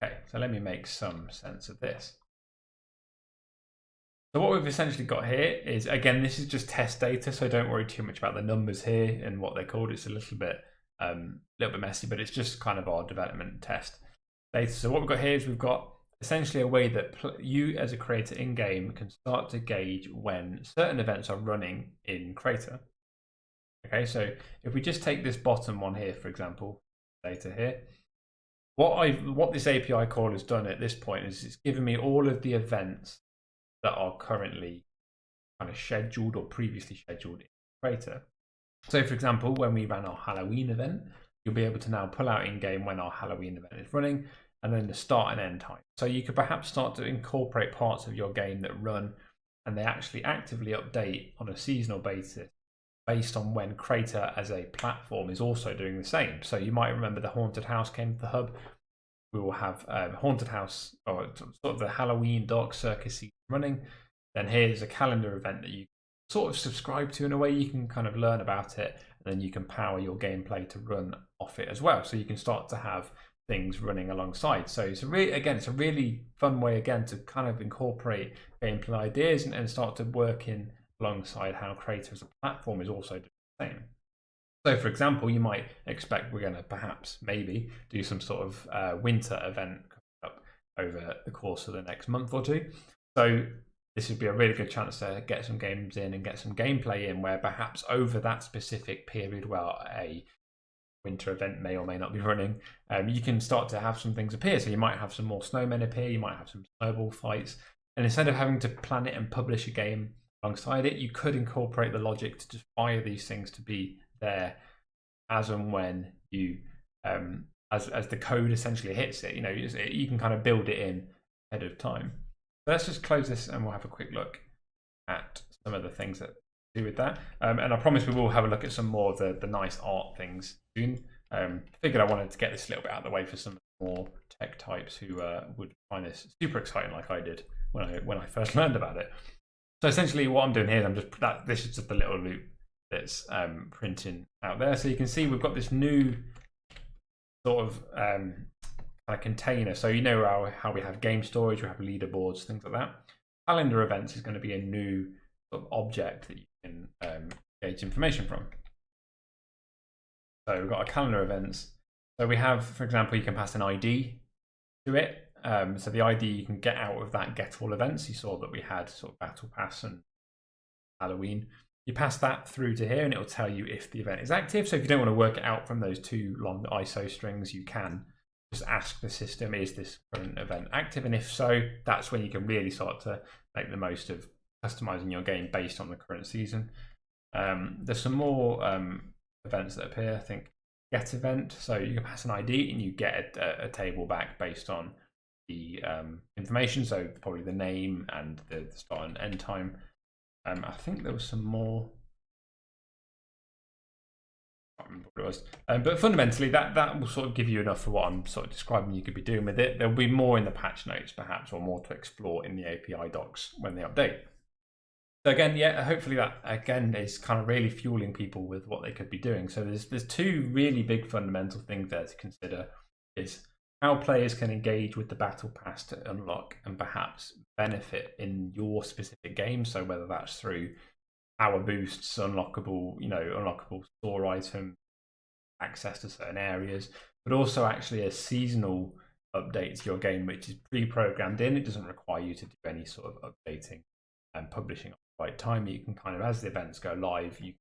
Okay, so let me make some sense of this. So what we've essentially got here is, again, this is just test data, so don't worry too much about the numbers here and what they're called. It's a little bit messy, but it's just kind of our development test data. So what we've got here is we've got essentially a way that you as a creator in-game can start to gauge when certain events are running in Crayta. Okay, so if we just take this bottom one here, for example, data here, what this API call has done at this point is it's given me all of the events that are currently kind of scheduled or previously scheduled in Crayta. So for example, when we ran our Halloween event, you'll be able to now pull out in-game when our Halloween event is running, and then the start and end time. So you could perhaps start to incorporate parts of your game that run and they actually actively update on a seasonal basis based on when Crayta as a platform is also doing the same. So you might remember the Haunted House came to the hub. We will have Haunted House, or sort of the Halloween Dark Circus season running. Then here's a calendar event that you sort of subscribe to in a way. You can kind of learn about it, and then you can power your gameplay to run off it as well. So you can start to have things running alongside. So it's it's a really fun way again to kind of incorporate gameplay ideas and start to work in alongside how Crayta as a platform is also doing the same. So for example, you might expect we're going to perhaps maybe do some sort of winter event up over the course of the next month or two. So this would be a really good chance to get some games in and get some gameplay in where perhaps over that specific period where a winter event may or may not be running, you can start to have some things appear. So you might have some more snowmen appear, you might have some snowball fights, and instead of having to plan it and publish a game alongside it, you could incorporate the logic to just fire these things to be there as and when you as the code essentially hits it. You can kind of build it in ahead of time. So let's just close this and we'll have a quick look at some of the things that do with that. And I promise we will have a look at some more of the nice art things soon. Figured I wanted to get this a little bit out of the way for some more tech types who would find this super exciting like I did when I first learned about it. So essentially what I'm doing here is this is just a little loop that's printing out there. So you can see we've got this new sort of kind of container. So you know how we have game storage, we have leaderboards, things like that. Calendar events is going to be a new sort of object that you can gauge information from. So we've got our calendar events. So we have, for example, you can pass an ID to it. So the ID you can get out of that get all events. You saw that we had sort of Battle Pass and Halloween. You pass that through to here and it will tell you if the event is active. So if you don't want to work it out from those two long ISO strings, you can just ask the system, is this current event active? And if so, that's when you can really start to make the most of customizing your game based on the current season. There's some more events that appear. I think get event. So you can pass an ID and you get a table back based on the information. So probably the name and the start and end time. I think there was some more. I can't remember what it was. But fundamentally, that will sort of give you enough for what I'm sort of describing you could be doing with it. There'll be more in the patch notes, perhaps, or more to explore in the API docs when they update. So again, yeah, hopefully that again is kind of really fueling people with what they could be doing. So there's two really big fundamental things there to consider: is how players can engage with the battle pass to unlock and perhaps benefit in your specific game. So whether that's through power boosts, unlockable store item, access to certain areas, but also actually a seasonal update to your game, which is pre-programmed in. It doesn't require you to do any sort of updating and publishing at the right time. You can kind of, as the events go live, you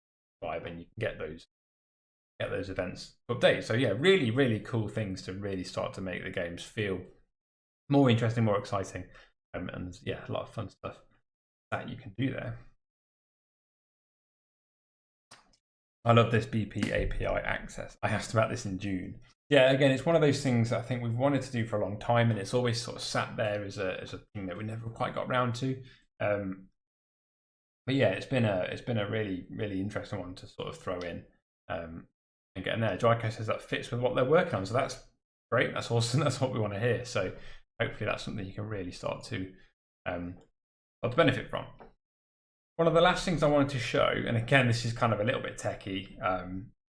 can live and you can get those events updated. So yeah, really, really cool things to really start to make the games feel more interesting, more exciting, and yeah, a lot of fun stuff that you can do there. I love this BP API access. I asked about this in June. Yeah, again, it's one of those things that I think we've wanted to do for a long time, and it's always sort of sat there as a thing that we never quite got around to. But yeah, it's been a really interesting one to sort of throw in and get in there. Dryco says that fits with what they're working on, so that's great. That's awesome. That's what we want to hear. So hopefully that's something you can really start to benefit from. One of the last things I wanted to show, and again, this is kind of a little bit techie,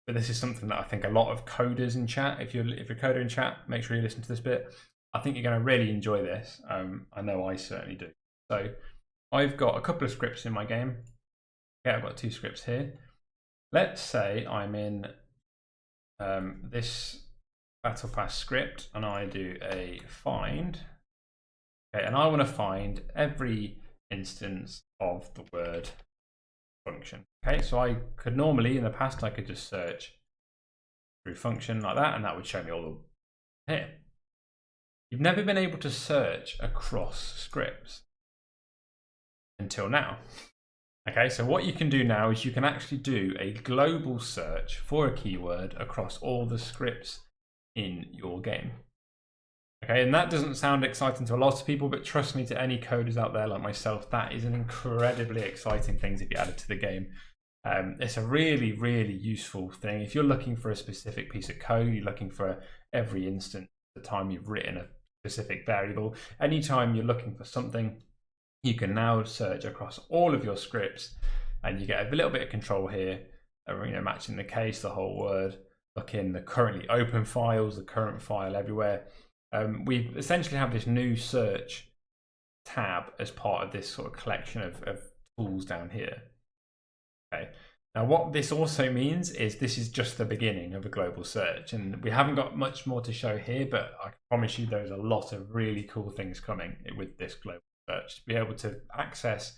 but this is something that I think a lot of coders in chat, if you're a coder in chat, make sure you listen to this bit. I think you're going to really enjoy this. I know I certainly do. So I've got a couple of scripts in my game. Okay, I've got 2 scripts here. Let's say I'm in this Battle Pass script and I do a find. Okay, and I want to find every instance of the word function. Okay, so I could normally in the past I could just search through function like that, and that would show me all the here. You've never been able to search across scripts until now. Okay, so what you can do now is you can actually do a global search for a keyword across all the scripts in your game. Okay, and that doesn't sound exciting to a lot of people, but trust me, to any coders out there like myself, that is an incredibly exciting thing to be added to the game. It's a really useful thing. If you're looking for a specific piece of code, you're looking for every instance, the time you've written a specific variable, anytime you're looking for something, you can now search across all of your scripts, and you get a little bit of control here, matching the case, the whole word, look in the currently open files, the current file everywhere. We essentially have this new search tab as part of this sort of collection of tools down here. Okay. Now what this also means is this is just the beginning of a global search, and we haven't got much more to show here, but I promise you there's a lot of really cool things coming with this global search. To be able to access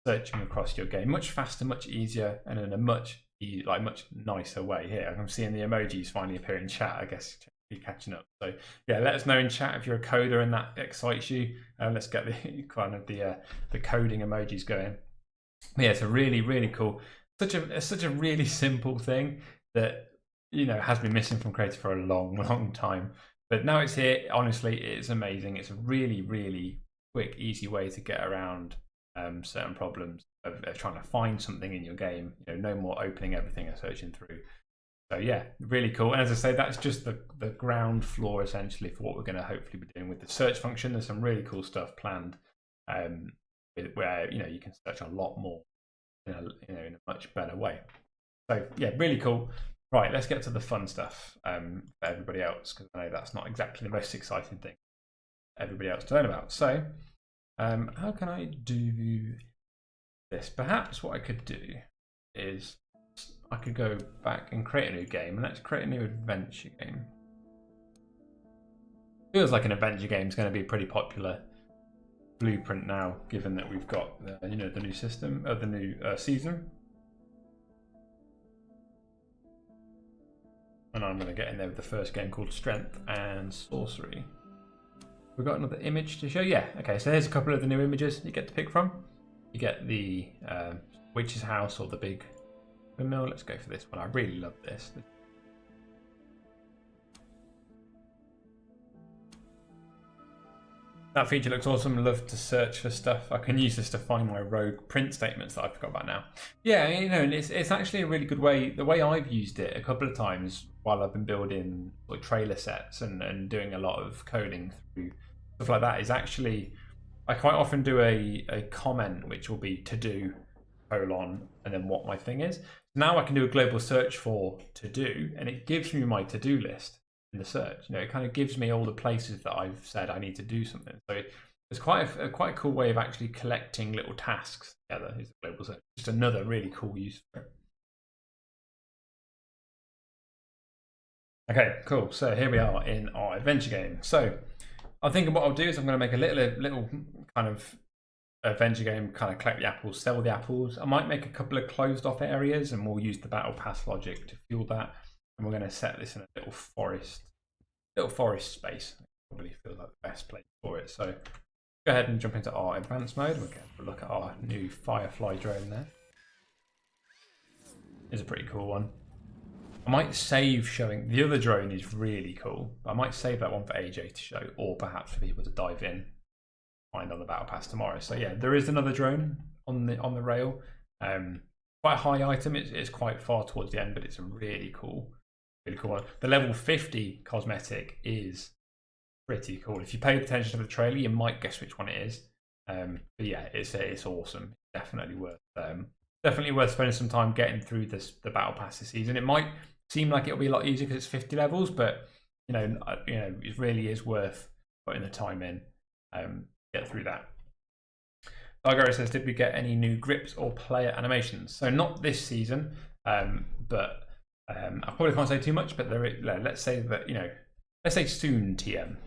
searching across your game much faster, much easier, and in a much nicer way. Here I'm seeing the emojis finally appear in chat. I guess be catching up. So yeah, let us know in chat if you're a coder and that excites you. Let's get the kind of the coding emojis going. But yeah, it's a really cool, such a really simple thing that has been missing from Crayta for a long time. But now it's here. Honestly, it's amazing. It's a really quick, easy way to get around certain problems of trying to find something in your game. No more opening everything and searching through. So yeah, really cool. And as I say, that's just the ground floor essentially for what we're going to hopefully be doing with the search function. There's some really cool stuff planned where you can search a lot more in a much better way. So yeah, really cool. Right, let's get to the fun stuff for everybody else, because I know that's not exactly the most exciting thing for everybody else to learn about. So how can I do this? Perhaps what I could do is I could go back and create a new game, and let's create a new adventure game. Feels like an adventure game is going to be a pretty popular blueprint now, given that we've got the new system, the new season. And I'm going to get in there with the first game called Strength and Sorcery. We've got another image to show. Yeah, okay, so here's a couple of the new images you get to pick from. You get the witch's house or the big windmill. Let's go for this one. I really love this. That feature looks awesome. I love to search for stuff. I can use this to find my rogue print statements that I forgot about now. Yeah, and it's actually a really good way. The way I've used it a couple of times while I've been building trailer sets and doing a lot of coding through stuff like that is actually, I quite often do a comment which will be to do : and then what my thing is. Now I can do a global search for to do, and it gives me my to do list in the search. It kind of gives me all the places that I've said I need to do something. So it's quite a cool way of actually collecting little tasks together. Is a global search just another really cool use for it. Okay, cool. So here we are in our adventure game. So I think what I'll do is I'm going to make a little kind of adventure game, kind of collect the apples, sell the apples. I might make a couple of closed off areas, and we'll use the battle pass logic to fuel that. And we're going to set this in a little forest space. Probably feels like the best place for it. So go ahead and jump into our advanced mode. We'll get a look at our new Firefly drone there. is a pretty cool one. I might save showing the other drone is really cool, but I might save that one for AJ to show, or perhaps for people to dive in, find on the battle pass tomorrow. So yeah, there is another drone on the rail. Quite a high item. It's quite far towards the end, but it's a really cool one. The level 50 cosmetic is pretty cool. If you pay attention to the trailer, you might guess which one it is. But yeah, it's awesome. Definitely worth spending some time getting through the battle pass this season. It might seem like it'll be a lot easier because it's 50 levels, but you know, it really is worth putting the time in. Get through that. Dargaro says, did we get any new grips or player animations? So not this season, but I probably can't say too much. But let's say that let's say soon TM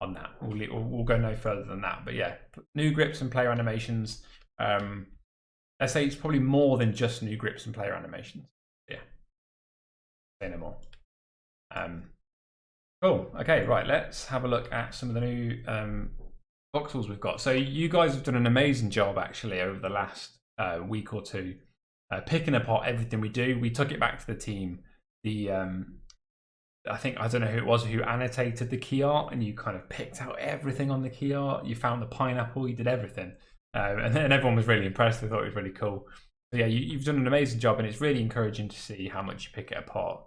on that. We'll go no further than that. But yeah, new grips and player animations. Let's say it's probably more than just new grips and player animations. Yeah. Say no more. Cool. Okay, right. Let's have a look at some of the new voxels we've got. So you guys have done an amazing job actually over the last week or two, picking apart everything we do. We took it back to the team. I don't know who it was who annotated the key art, and you kind of picked out everything on the key art. You found the pineapple. You did everything. And everyone was really impressed. They thought it was really cool. So yeah, you've done an amazing job, and it's really encouraging to see how much you pick it apart.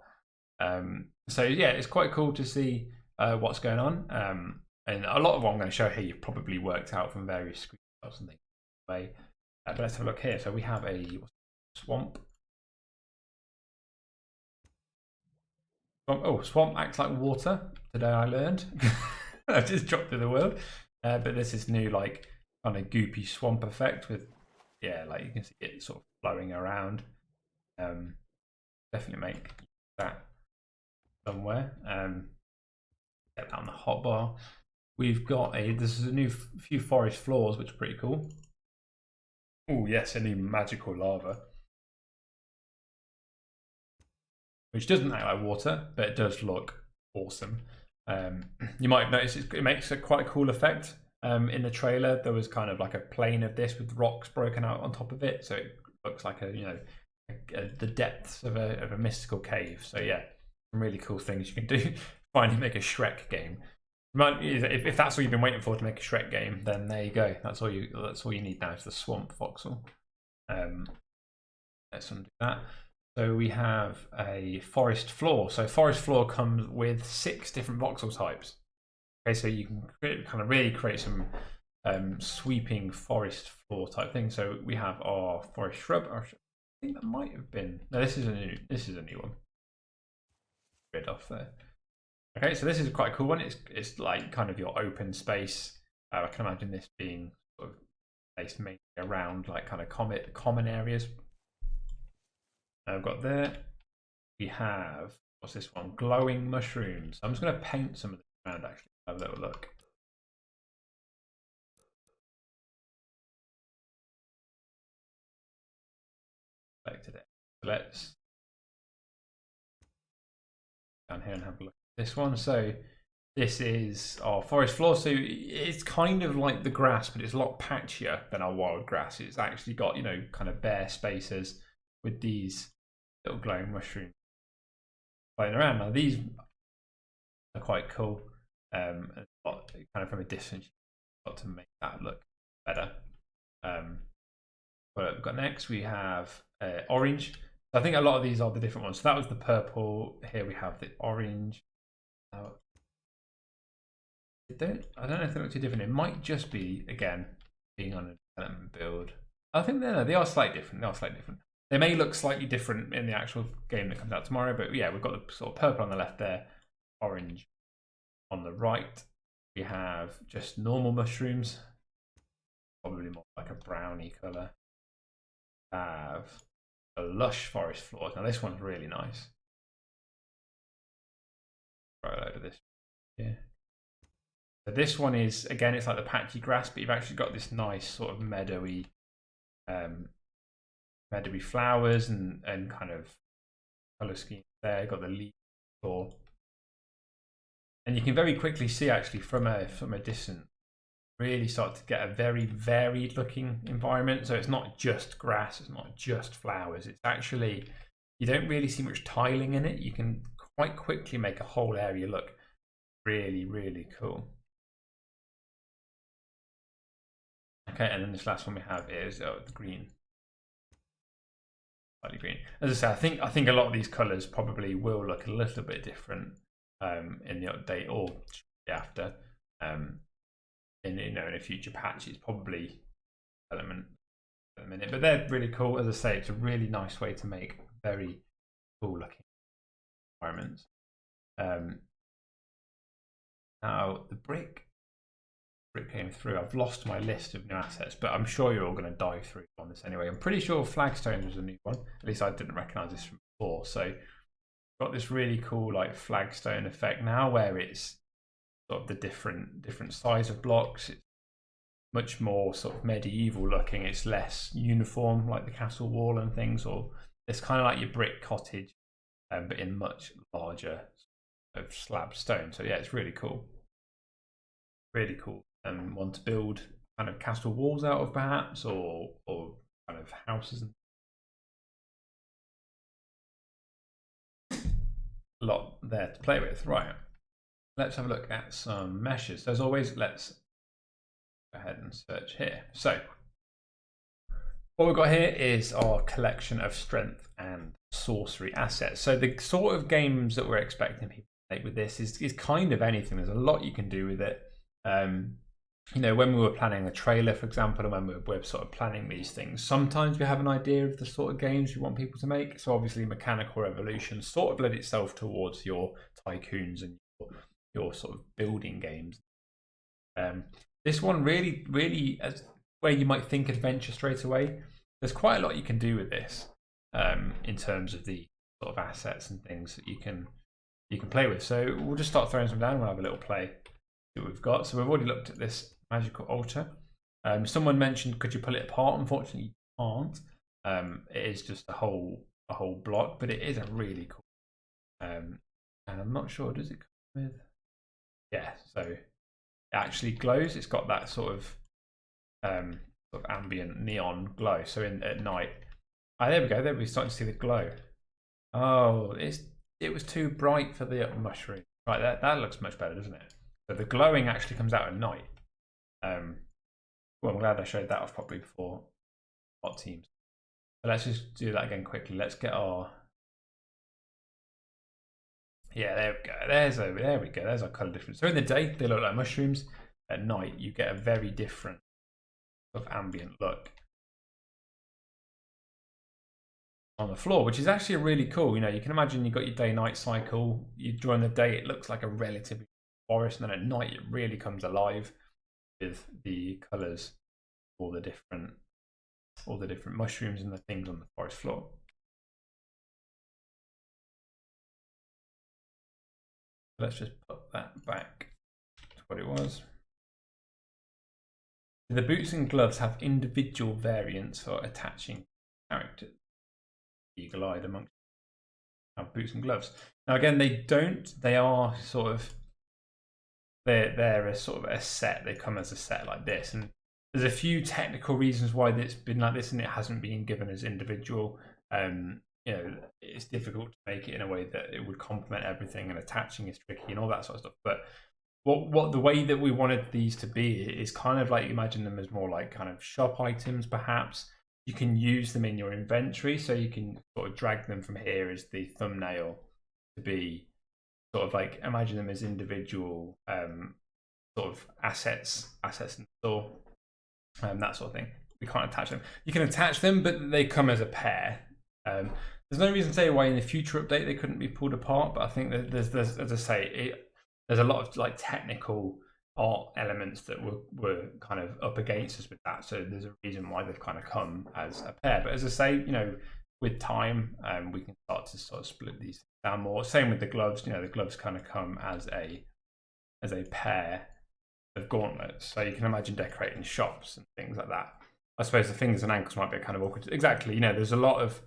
So yeah, it's quite cool to see what's going on. And a lot of what I'm going to show here, you've probably worked out from various screenshots and things. But let's have a look here. So we have a swamp. Oh, swamp acts like water. Today I learned. I just dropped through the world. But this is new, like, kind of goopy swamp effect with, yeah, like you can see it sort of flowing around. Definitely make that somewhere. Get that on the hotbar. We've got this is a new few forest floors, which are pretty cool. Oh yes, a new magical lava, which doesn't act like water, but it does look awesome. You might have noticed it makes a quite a cool effect. In the trailer, there was kind of like a plane of this with rocks broken out on top of it, so it looks like the depths of a mystical cave. So yeah, some really cool things you can do. Finally, make a Shrek game. If that's what you've been waiting for to make a Shrek game, then there you go. That's all you need now is the swamp voxel. Let's undo that. So we have a forest floor. So forest floor comes with 6 different voxel types. Okay, so you can kind of really create some sweeping forest floor type thing. So we have our forest shrub. I think that might have been this is a new one. Rid off there. Okay, so this is quite a cool one. It's like kind of your open space. I can imagine this being sort of based mainly around like kind of common areas. I've got there. We have, what's this one? Glowing mushrooms. I'm just going to paint some of this around actually. Have a little look. Selected it. Let's down here and have a look at this one. So this is our forest floor. So it's kind of like the grass, but it's a lot patchier than our wild grass. It's actually got, kind of bare spaces with these little glowing mushrooms playing around. Now these are quite cool. Kind of from a distance, got to make that look better. What we've got next, we have orange. So I think a lot of these are the different ones. So that was the purple. Here we have the orange. I don't know if they look too different. It might just be, again, being on a development build. I think they are slightly different. They may look slightly different in the actual game that comes out tomorrow, but yeah, we've got the sort of purple on the left there, orange on the right. We have just normal mushrooms, probably more like a browny colour. Have a lush forest floor. Now this one's really nice. Throw a load of this here. So this one is, again, it's like the patchy grass, but you've actually got this nice sort of meadowy flowers and kind of colour scheme there. You've got the leaf floor. And you can very quickly see actually from a distance, really start to get a very varied looking environment. So it's not just grass, it's not just flowers. It's actually you don't really see much tiling in it. You can quite quickly make a whole area look really, really cool. Okay, and then this last one we have is the green. Slightly green. As I say, I think a lot of these colours probably will look a little bit different in the update or after. In a future patch, it's probably element in a minute, but they're really cool. As I say, it's a really nice way to make very cool looking environments. Now the brick came through. I've lost my list of new assets, but I'm sure you're all going to dive through on this anyway. I'm pretty sure Flagstones was a new one. At least I didn't recognize this from before. So got this really cool like flagstone effect now, where it's sort of the different size of blocks. It's much more sort of medieval looking. It's less uniform like the castle wall and things, or it's kind of like your brick cottage, but in much larger of slab stone. So yeah, it's really cool. Really cool. One to build kind of castle walls out of perhaps, or kind of houses. A lot there to play with. Right. Let's have a look at some meshes. As always, let's go ahead and search here. So what we've got here is our collection of strength and sorcery assets. So the sort of games that we're expecting people to make with this is kind of anything. There's a lot you can do with it. You know, when we were planning a trailer, for example, and when we're sort of planning these things, sometimes we have an idea of the sort of games we want people to make. So obviously Mechanical Revolution sort of led itself towards your tycoons and your sort of building games. This one really, as where you might think adventure straight away, there's quite a lot you can do with this in terms of the sort of assets and things that you can play with. So we'll just start throwing some down. We'll have a little play. That we've got. So we've already looked at this magical altar. Someone mentioned, could you pull it apart? Unfortunately, you can't. It is just a whole block, but it is a really cool. And I'm not sure, does it come with? Yeah, so it actually glows. It's got that sort of ambient neon glow. So at night, there we go. There we're starting to see the glow. Oh, it was too bright for the mushroom. Right, that looks much better, doesn't it? So the glowing actually comes out at night. Well, I'm glad I showed that off properly before hot teams. So let's just do that again quickly. Let's get our... Yeah, there we go. There we go. There's our colour difference. So in the day, they look like mushrooms. At night, you get a very different sort of ambient look on the floor, which is actually really cool. You know, you can imagine you've got your day-night cycle. During the day, it looks like a relatively forest, and then at night it really comes alive with the colours, all the different mushrooms and the things on the forest floor. Let's just put that back to what it was. The boots and gloves have individual variants for attaching characters. Eagle-eyed amongst have boots and gloves. Now again, they don't. They are sort of. They're a sort of a set. They come as a set like this, and there's a few technical reasons why it's been like this, and it hasn't been given as individual. You know, it's difficult to make it in a way that it would complement everything, and attaching is tricky and all that sort of stuff. But what the way that we wanted these to be is kind of like, imagine them as more like kind of shop items, perhaps. You can use them in your inventory, so you can sort of drag them from here as the thumbnail to be. Sort of like imagine them as individual sort of assets in the store, that sort of thing. We can't attach them. You can attach them, but they come as a pair. There's no reason to say why in the future update they couldn't be pulled apart, but I think that there's as I say, there's a lot of like technical art elements that were kind of up against us with that. So there's a reason why they've kind of come as a pair. But as I say, you know, with time, we can start to sort of split these down more. Same with the gloves. You know, the gloves kind of come as a pair of gauntlets. So you can imagine decorating shops and things like that. I suppose the fingers and ankles might be kind of awkward. Exactly. You know, there's a lot of.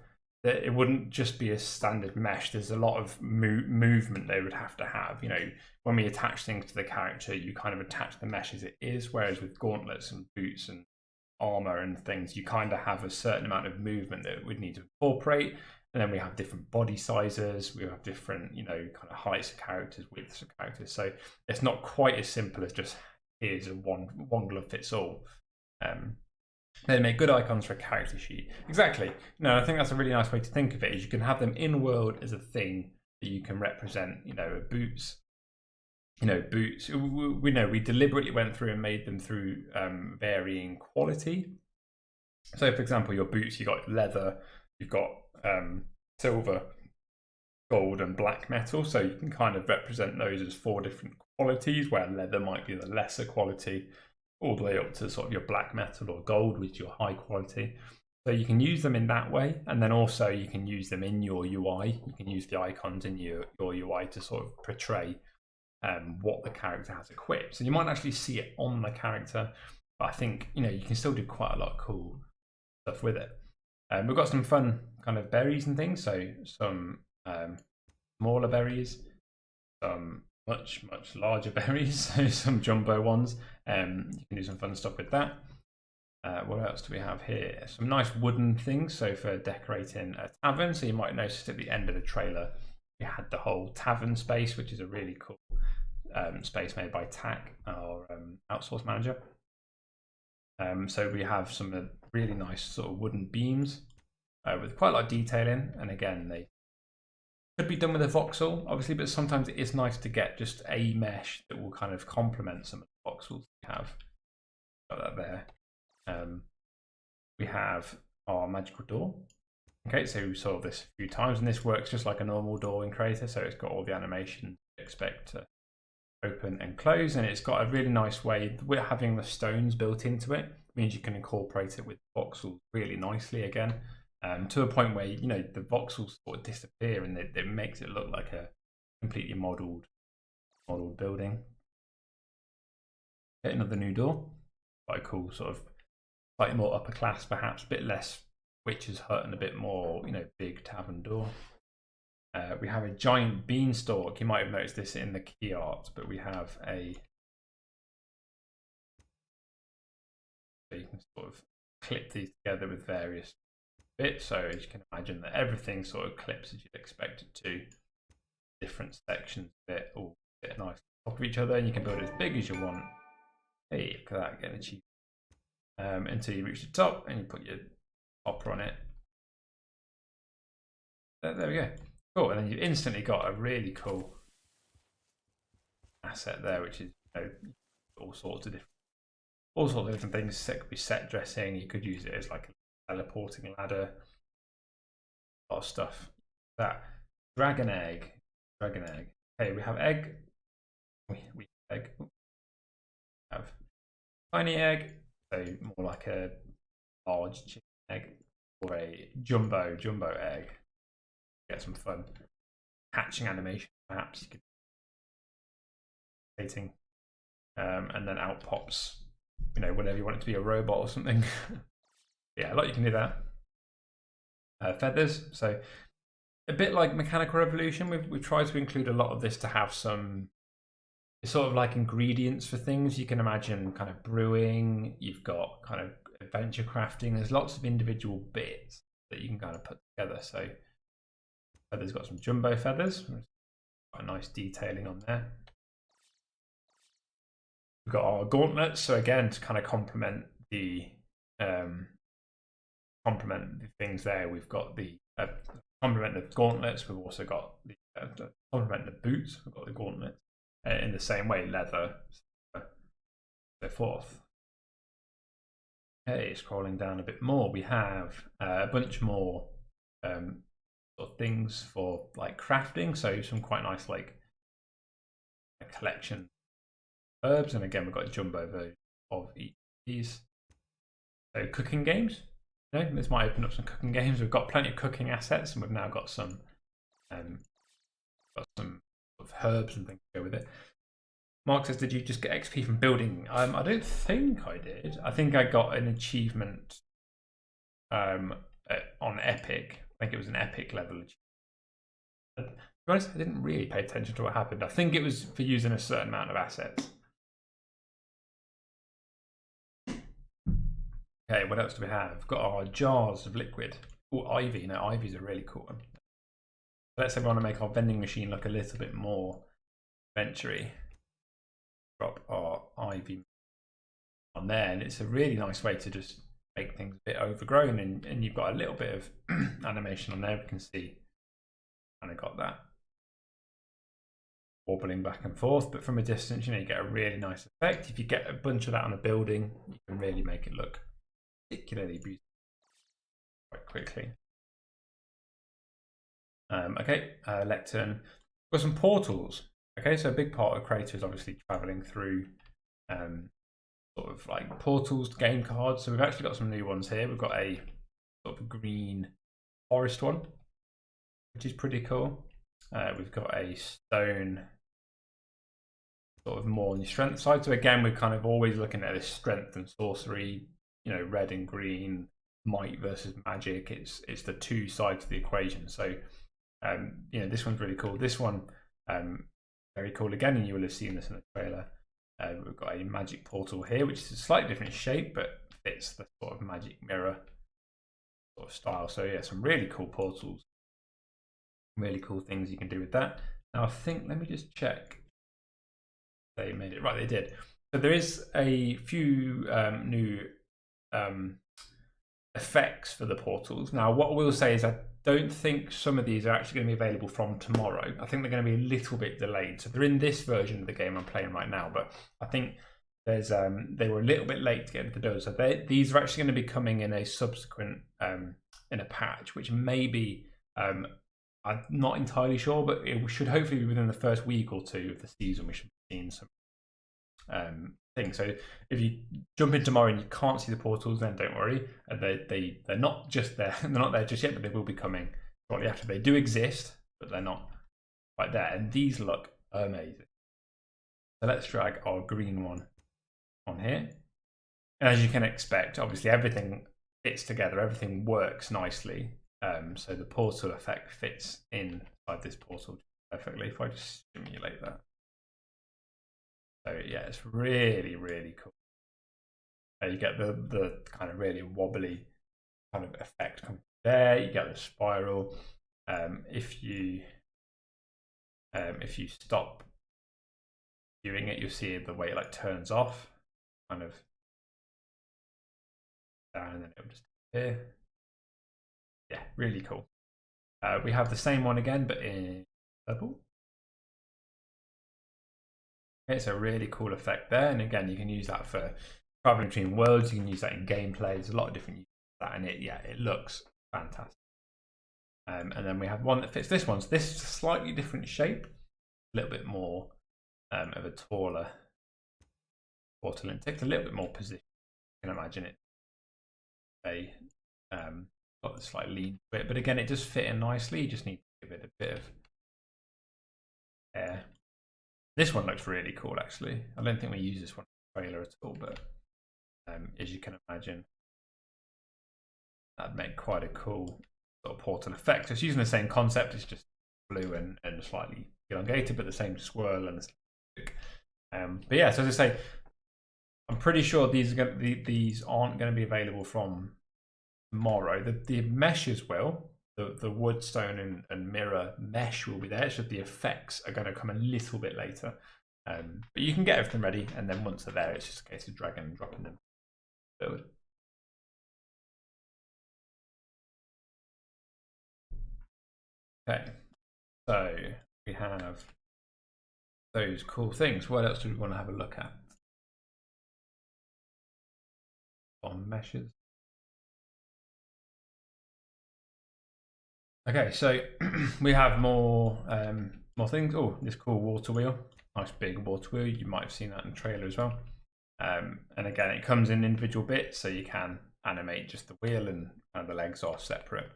It wouldn't just be a standard mesh. There's a lot of movement they would have to have. You know, when we attach things to the character, you kind of attach the mesh as it is. Whereas with gauntlets and boots and armor and things, you kind of have a certain amount of movement that we'd need to incorporate. And then we have different body sizes, we have different, you know, kind of heights of characters, widths of characters. So it's not quite as simple as just here's a one glove fits all. They make good icons for a character sheet. Exactly. No, I think that's a really nice way to think of it. Is you can have them in world as a thing that you can represent. You know, boots. You know, boots. We know we deliberately went through and made them through varying quality. So, for example, your boots, you got leather, you've got silver, gold, and black metal. So you can kind of represent those as 4 different qualities, where leather might be the lesser quality, all the way up to sort of your black metal or gold, which is your high quality. So you can use them in that way, and then also you can use them in your UI. You can use the icons in your UI to sort of portray what the character has equipped. So you might actually see it on the character, but I think, you know, you can still do quite a lot of cool stuff with it. We've got some fun kind of berries and things. So some smaller berries, some much larger berries, so some jumbo ones. You can do some fun stuff with that. What else do we have here? Some nice wooden things, so for decorating a tavern. So you might notice at the end of the trailer we had the whole tavern space, which is a really cool space made by TAC, our outsource manager. So we have some really nice sort of wooden beams with quite a lot of detailing, and again they could be done with a voxel, obviously, but sometimes it is nice to get just a mesh that will kind of complement some of the voxels we have. Got that there. We have our magical door. Okay, so we saw this a few times, and this works just like a normal door in Crayta, so it's got all the animation you expect to open and close, and it's got a really nice way. We're having the stones built into it, means you can incorporate it with voxels really nicely again. To a point where, you know, the voxels sort of disappear, and it makes it look like a completely modelled building. Okay, another new door, quite a cool sort of slightly more upper class, perhaps a bit less witch's hut and a bit more, you know, big tavern door. We have a giant beanstalk. You might have noticed this in the key art, but we have a, so you can sort of clip these together with various bits, so as you can imagine that everything sort of clips as you'd expect it to. Different sections of it all sit nice on top of each other, and you can build it as big as you want. Hey, look at that, getting achieved. Until you reach the top and you put your hopper on it. There we go. Cool, and then you've instantly got a really cool asset there, which is, you know, all sorts of different things. It could be set dressing. You could use it as like a teleporting ladder, a lot of stuff. That dragon egg. Okay, we have egg. We egg. We have tiny egg, so more like a large chicken egg, or a jumbo egg. Get some fun hatching animation, perhaps you could rating, and then out pops, you know, whenever you want it to be a robot or something. Yeah, a lot you can do that. Feathers, so a bit like Mechanical Revolution, we've tried to include a lot of this to have some sort of like ingredients for things. You can imagine kind of brewing, you've got kind of adventure crafting, there's lots of individual bits that you can kind of put together. So feathers, got some jumbo feathers, quite a nice detailing on there. We've got our gauntlets, so again to kind of complement the things there. We've got the complement the gauntlets. We've also got the complement the boots. We've got the gauntlets in the same way, leather, so forth. Okay, scrolling down a bit more, we have a bunch more sort of things for like crafting. So some quite nice like a collection of herbs, and again we've got a jumbo version of each of these. So cooking games. You know, this might open up some cooking games. We've got plenty of cooking assets, and we've now got some sort of herbs and things to go with it. Mark says, did you just get XP from building? I don't think I did. I think I got an achievement on Epic. I think it was an Epic level achievement. To be honest, I didn't really pay attention to what happened. I think it was for using a certain amount of assets. Okay, what else do we have? We've got our jars of liquid. Oh, Ivy. No, Ivy's a really cool one. Let's say we want to make our vending machine look a little bit more adventure-y. Drop our Ivy on there, and it's a really nice way to just make things a bit overgrown, and you've got a little bit of animation on there. We can see kind of got that wobbling back and forth, but from a distance, you get a really nice effect. If you get a bunch of that on a building, you can really make it look particularly beautiful quite quickly. Okay, lectern. We've got some portals. Okay, so a big part of Crayta is obviously traveling through sort of like portals, game cards. So we've actually got some new ones here. We've got a sort of green forest one, which is pretty cool. We've got a stone, sort of more on the strength side. So again, we're kind of always looking at this strength and sorcery, red and green, might versus magic. It's the two sides of the equation. So this one's really cool. This one, very cool again, and you will have seen this in the trailer. We've got a magic portal here, which is a slightly different shape, but fits the sort of magic mirror sort of style. So yeah, some really cool portals, really cool things you can do with that. Now I think, let me just check. They made it right. They did. So there is a few new effects for the portals. Now what I will say is I don't think some of these are actually going to be available from tomorrow. I think they're going to be a little bit delayed. So they're in this version of the game I'm playing right now, but I think there's they were a little bit late to get into the door. So these are actually going to be coming in a subsequent in a patch, which maybe I'm not entirely sure, but it should hopefully be within the first week or two of the season. We should be seeing some things. So if you jump in tomorrow and you can't see the portals, then don't worry. They're not just there. They're not there just yet, but they will be coming shortly after. They do exist, but they're not quite there. And these look amazing. So let's drag our green one on here. And as you can expect, obviously everything fits together. Everything works nicely. So the portal effect fits inside this portal perfectly. If I just simulate that. So yeah, it's really, really cool. You get the kind of really wobbly kind of effect coming there. You get the spiral. If you stop viewing it, you'll see the way it like turns off, kind of down, and then it'll just appear. Yeah, really cool. We have the same one again, but in purple. It's a really cool effect there, and again, you can use that for traveling between worlds. You can use that in gameplay. There's a lot of different uses for that, and it looks fantastic. And then we have one that fits this one. So this is a slightly different shape, a little bit more of a taller portal, and it takes a little bit more position. You can imagine it. Got a slight lean to it, but again, it does fit in nicely. You just need to give it a bit of air. This one looks really cool, actually. I don't think we use this one in the trailer at all, but as you can imagine, that'd make quite a cool sort of portal effect. It's using the same concept. It's just blue and slightly elongated, but the same swirl and but yeah. So as I say, I'm pretty sure these aren't going to be available from tomorrow. The meshes will. The wood, stone, and mirror mesh will be there. So the effects are going to come a little bit later. But you can get everything ready, and then once they're there, it's just a case of dragging and dropping them. Build. Okay, so we have those cool things. What else do we want to have a look at? On meshes. Okay, so we have more things. Oh, this cool water wheel, nice big water wheel. You might have seen that in the trailer as well. And again, it comes in individual bits, so you can animate just the wheel, and the legs are separate.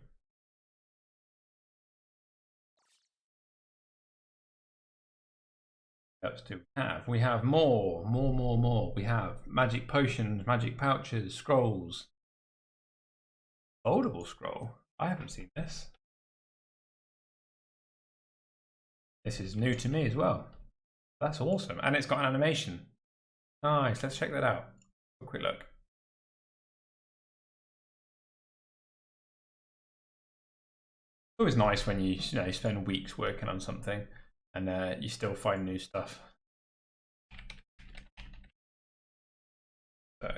What else do we have? We have more. We have magic potions, magic pouches, scrolls. Foldable scroll. I haven't seen this. This is new to me as well. That's awesome. And it's got an animation. Nice. Let's check that out. A quick look. always nice when you spend weeks working on something and you still find new stuff. So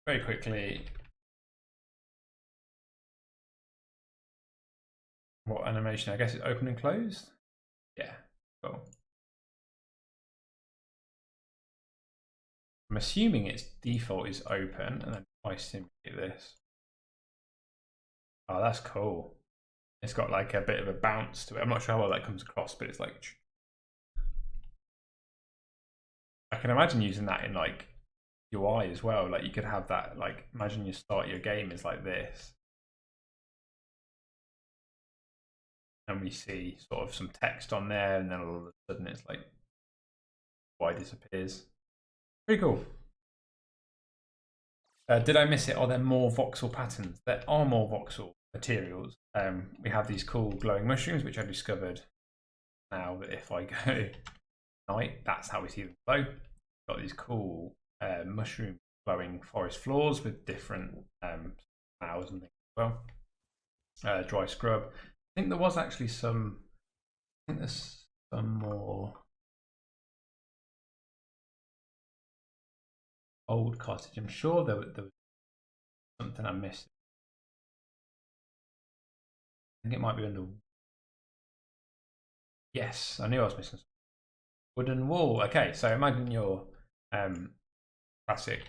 very quickly, what animation? I guess it's open and closed. Yeah, cool. I'm assuming its default is open, and then I simulate this. Oh, that's cool. It's got like a bit of a bounce to it. I'm not sure how well that comes across, but it's like, I can imagine using that in like UI as well. Like you could have that, like imagine you start your game is like this, and we see sort of some text on there, and then all of a sudden it's like UI disappears. Pretty cool. Did I miss it? Are there more voxel patterns? There are more voxel materials. We have these cool glowing mushrooms, which I discovered now that if I go night, that's how we see them glow. Got these cool mushroom glowing forest floors with different flowers and things as well. Dry scrub. I think there was actually some. I think there's some more. Old cottage. I'm sure there was something I missed. I think it might be under. Yes, I knew I was missing something. Wooden wall. Okay, so imagine your classic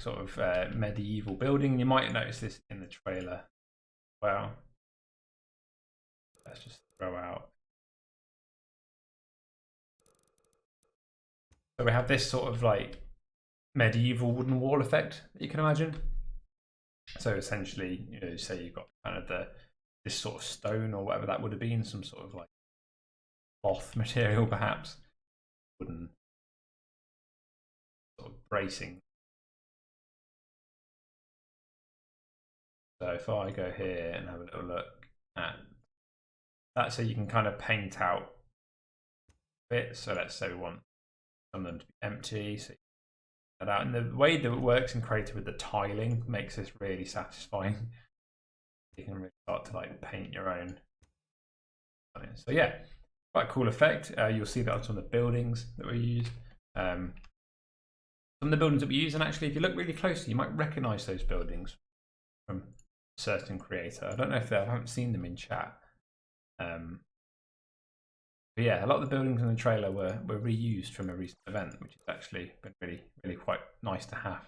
sort of medieval building. You might notice this in the trailer. Well, let's just throw out. So we have this sort of like medieval wooden wall effect that you can imagine. So essentially, say you've got kind of this sort of stone or whatever that would have been, some sort of like cloth material perhaps, wooden sort of bracing. So if I go here and have a little look at that, so you can kind of paint out bits. So let's say we want some of them to be empty. So out, and the way that it works in Crayta with the tiling makes this really satisfying. You can really start to like paint your own. So yeah, quite a cool effect. You'll see that on some of the buildings that we use. Some of the buildings that we use, and actually if you look really closely, you might recognize those buildings from a certain creator. I don't know if I haven't seen them in chat. But yeah, a lot of the buildings in the trailer were reused from a recent event, which has actually been really quite nice to have.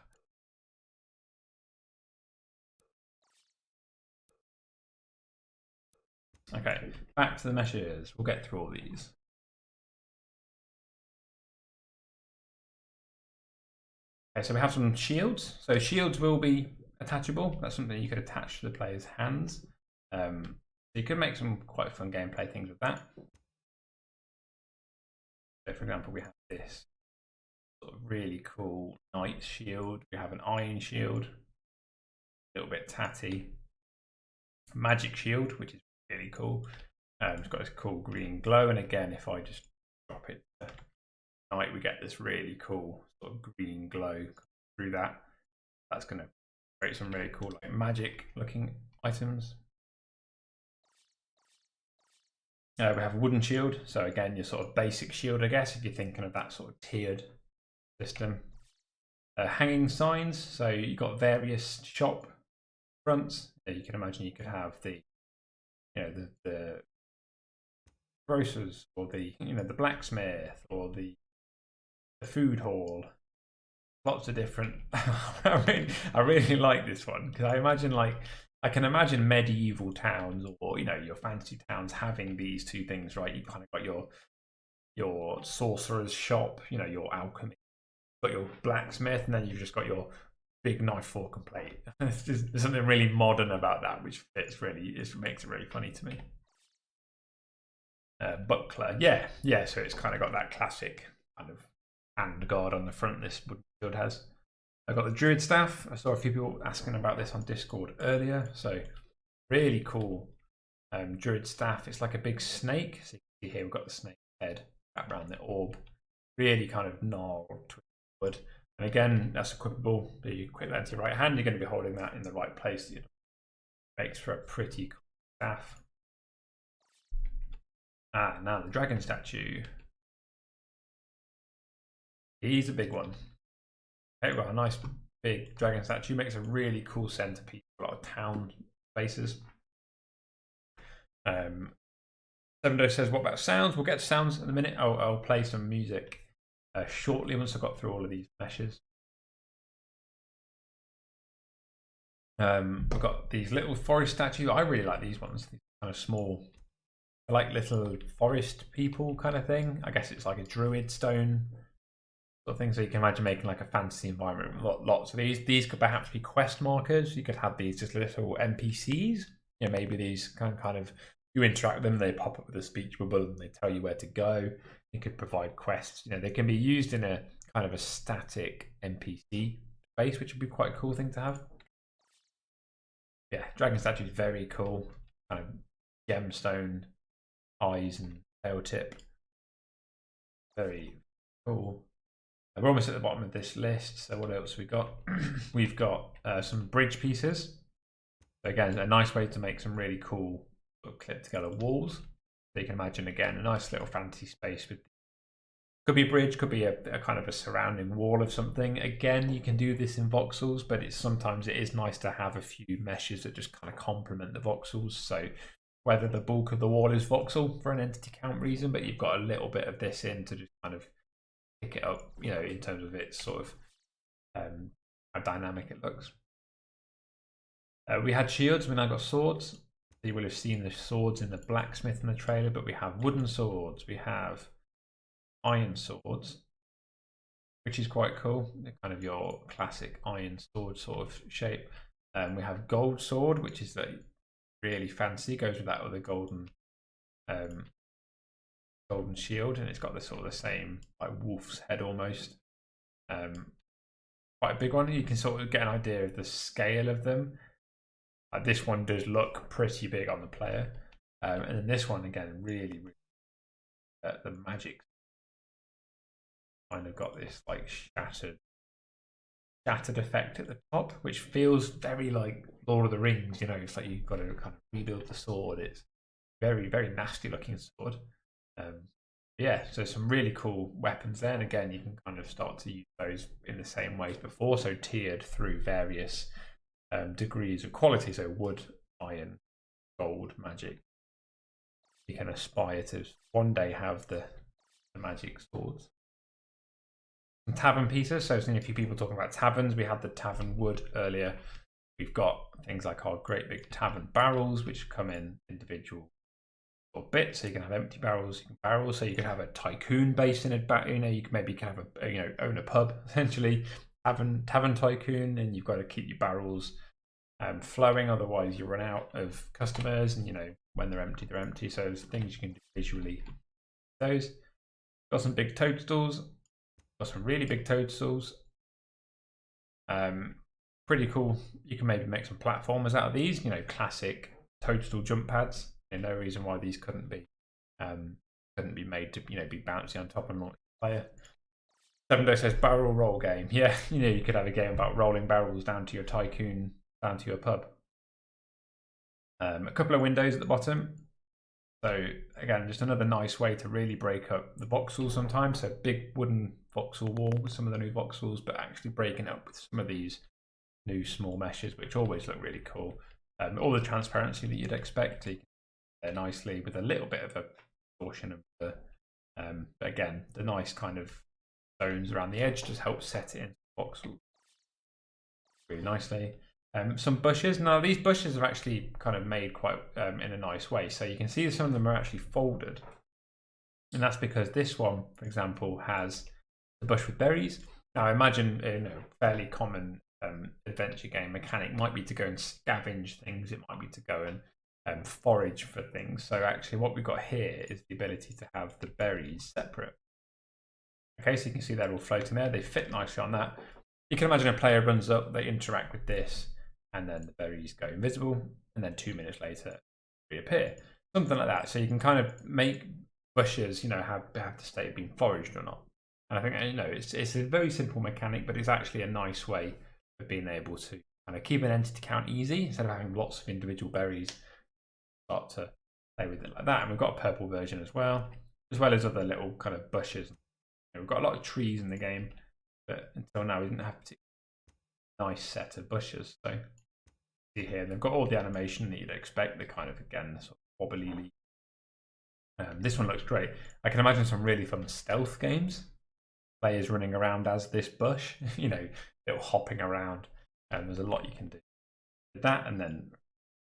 Okay, back to the meshes. We'll get through all these. Okay, so we have some shields. So shields will be attachable. That's something you could attach to the player's hands. So you could make some quite fun gameplay things with that. So for example, we have this sort of really cool knight shield. We have an iron shield, a little bit tatty. Magic shield, which is really cool. It's got this cool green glow, and again, if I just drop it to night, we get this really cool sort of green glow through that. That's going to create some really cool like magic looking items. We have a wooden shield, so again, your sort of basic shield, I guess, if you're thinking of that sort of tiered system. Hanging signs, so you've got various shop fronts. You can imagine you could have the grocers, or the the blacksmith, or the food hall. Lots of different. I really like this one because I can imagine medieval towns, or your fantasy towns having these two things, right? You kind of got your sorcerer's shop, your alchemy, got your blacksmith, and then you've just got your big knife, fork, and plate. There's something really modern about that, which fits it makes it really funny to me. Buckler, yeah. So it's kind of got that classic kind of hand guard on the front. This shield has. I've got the Druid Staff. I saw a few people asking about this on Discord earlier. So really cool Druid Staff. It's like a big snake. So you can see here we've got the snake head wrapped around the orb. Really kind of gnarled wood. And again, that's equipable. You equip that to your right hand, you're going to be holding that in the right place. It makes for a pretty cool Staff. Now the dragon statue. He's a big one. Okay, well, a nice big dragon statue makes a really cool centerpiece for a lot of town spaces. 7Do says, what about sounds? We'll get to sounds in a minute. I'll play some music shortly once I've got through all of these meshes. We've got these little forest statues. I really like these ones. These kind of small, like little forest people kind of thing. I guess it's like a druid stone sort of thing. So you can imagine making like a fantasy environment with lots of these. These could perhaps be quest markers. You could have these just little NPCs. You know, maybe these kind of you interact with them, they pop up with a speech bubble and they tell you where to go. You could provide quests. You know, they can be used in a kind of a static NPC space, which would be quite a cool thing to have. Yeah, dragon statue is very cool. Kind of gemstone eyes and tail tip. Very cool. We're almost at the bottom of this list. So what else we got? We've got some bridge pieces. So again, a nice way to make some really cool sort of clip together walls. So you can imagine again a nice little fantasy space with. Could be a bridge, could be a kind of a surrounding wall of something. Again, you can do this in voxels, but sometimes it is nice to have a few meshes that just kind of complement the voxels. So whether the bulk of the wall is voxel for an entity count reason, but you've got a little bit of this in to just kind of pick it up, you know, in terms of its sort of how dynamic it looks. We had shields, we now got swords. You will have seen the swords in the blacksmith in the trailer, but we have wooden swords, we have iron swords, which is quite cool. They're kind of your classic iron sword sort of shape. We have gold sword, which is really fancy. Goes with that other golden shield, and it's got the sort of the same like wolf's head almost. Quite a big one. You can sort of get an idea of the scale of them. This one does look pretty big on the player, and then this one again really the magic. Kind of got this like shattered effect at the top, which feels very like Lord of the Rings. You know, it's like you've got to kind of rebuild the sword. It's very nasty looking sword. Yeah, so some really cool weapons there, and again you can kind of start to use those in the same ways before, so tiered through various degrees of quality. So wood, iron, gold, magic. You can aspire to one day have the magic swords. Some tavern pieces. So I've seen a few people talking about taverns. We had the tavern wood earlier. We've got things like our great big tavern barrels, which come in individual bits. So you can have empty barrels, you can barrels. So you can have a tycoon based in a, you know, you can maybe have own a pub essentially, tavern tycoon, and you've got to keep your barrels flowing, otherwise you run out of customers, and you know when they're empty, they're empty. So there's things you can do visually. Those got some big toadstools. Got some really big toadstools. Pretty cool. You can maybe make some platformers out of these. You know, classic toadstool jump pads. There's no reason why these couldn't be made to be bouncy on top of multiplayer. 7Do says barrel roll game. Yeah, you could have a game about rolling barrels down to your tycoon, down to your pub. A couple of windows at the bottom. So again, just another nice way to really break up the voxels sometimes. So big wooden voxel wall with some of the new voxels, but actually breaking up with some of these new small meshes, which always look really cool. All the transparency that you'd expect, you can there nicely with a little bit of a portion of the, but again, the nice kind of stones around the edge just helps set it into voxel really nicely. Some bushes. Now these bushes are actually kind of made quite in a nice way. So you can see some of them are actually folded. And that's because this one, for example, has the bush with berries. Now I imagine fairly common adventure game mechanic might be to go and scavenge things. It might be to go and forage for things. So actually what we've got here is the ability to have the berries separate. Okay, so you can see they're all floating there. They fit nicely on that. You can imagine a player runs up, they interact with this, and then the berries go invisible, and then 2 minutes later reappear. Something like that. So you can kind of make bushes, have to state of being foraged or not. And I think it's a very simple mechanic, but it's actually a nice way of being able to kind of keep an entity count easy instead of having lots of individual berries start to play with it like that. And we've got a purple version as well as other little kind of bushes. We've got a lot of trees in the game, but until now we didn't have a particularly nice set of bushes. So see here, they've got all the animation that you'd expect. The kind of, again, sort of wobbly. This one looks great. I can imagine some really fun stealth games. Players running around as this bush, little hopping around. And there's a lot you can do with that, and then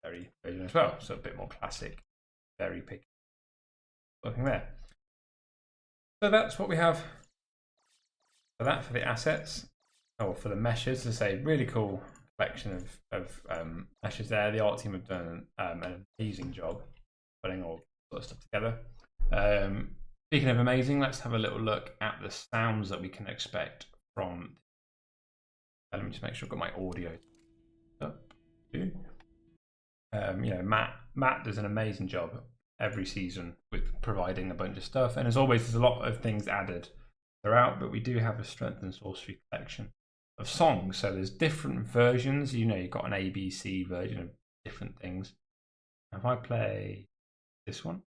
berry version as well. So a bit more classic berry pick looking there. So that's what we have for that, for the assets. Oh, for the meshes, to say, really cool collection of meshes there. The art team have done an amazing job putting all sort of stuff together. Speaking of amazing, let's have a little look at the sounds that we can expect from. Let me just make sure I've got my audio up. Matt does an amazing job every season with providing a bunch of stuff, and as always, there's a lot of things added throughout. But we do have a Strength and Sorcery collection of songs, so there's different versions. You've got an ABC version of different things. If I play this one.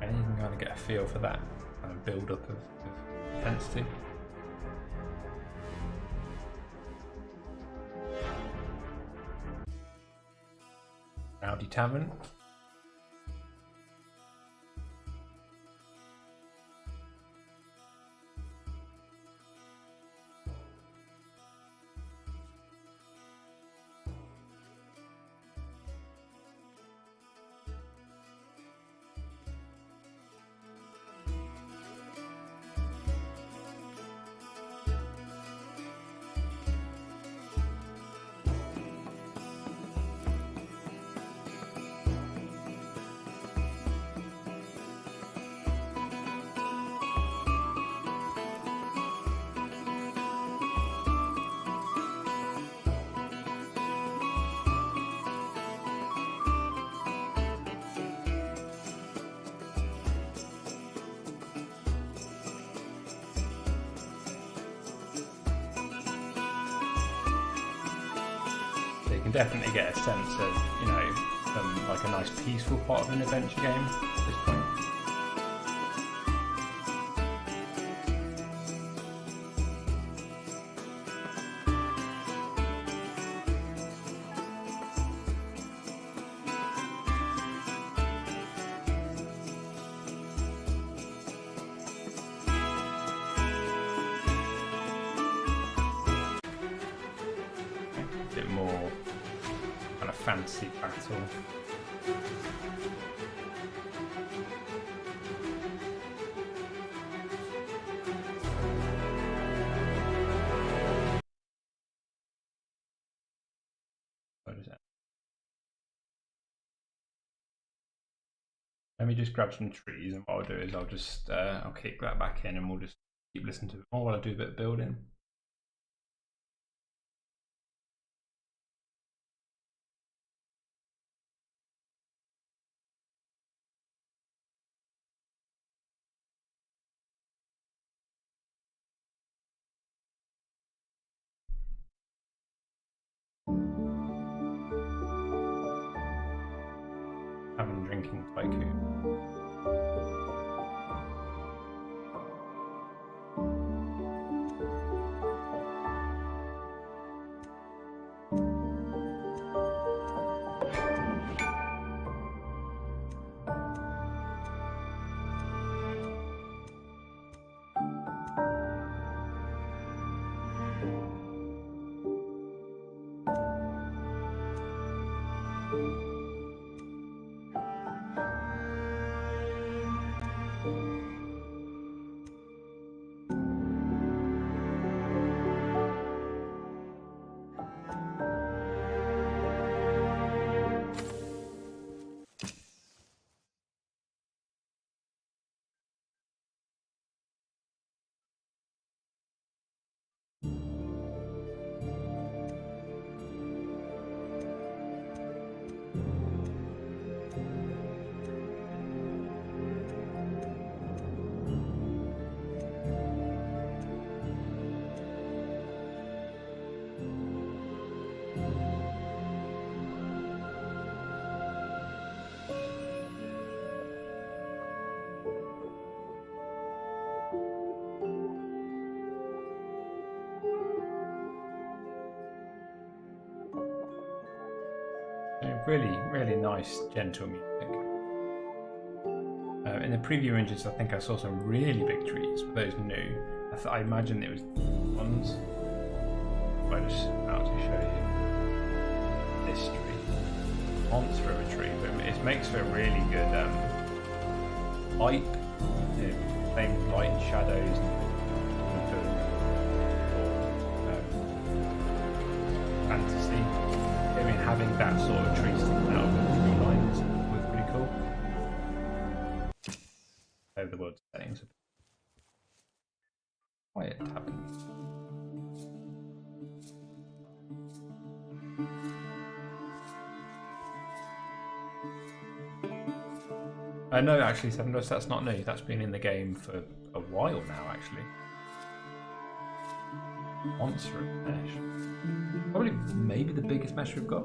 And you can kind of get a feel for that kind of build up of intensity. Rowdy Tavern. You can definitely get a sense of, like a nice peaceful part of an adventure game at this point. A bit more kind of fantasy battle. What is that? Let me just grab some trees, and what I'll do is I'll kick that back in, and we'll just keep listening to it more while I do a bit of building. Having drinking tycoon. really nice, gentle music. In the preview images, I think I saw some really big trees. For those new, I imagine it was ones. I just out to show you this tree, monster of a tree, but it makes for a really good light, same light and shadows. Fantasy. I mean, having that sort of tree sticking out of the tree lines was pretty cool. Over the world settings. Quiet Tavern. No, actually, Seven Dust, that's not new. That's been in the game for a while now, actually. Monster of mesh. Probably, maybe the biggest mesh we've got.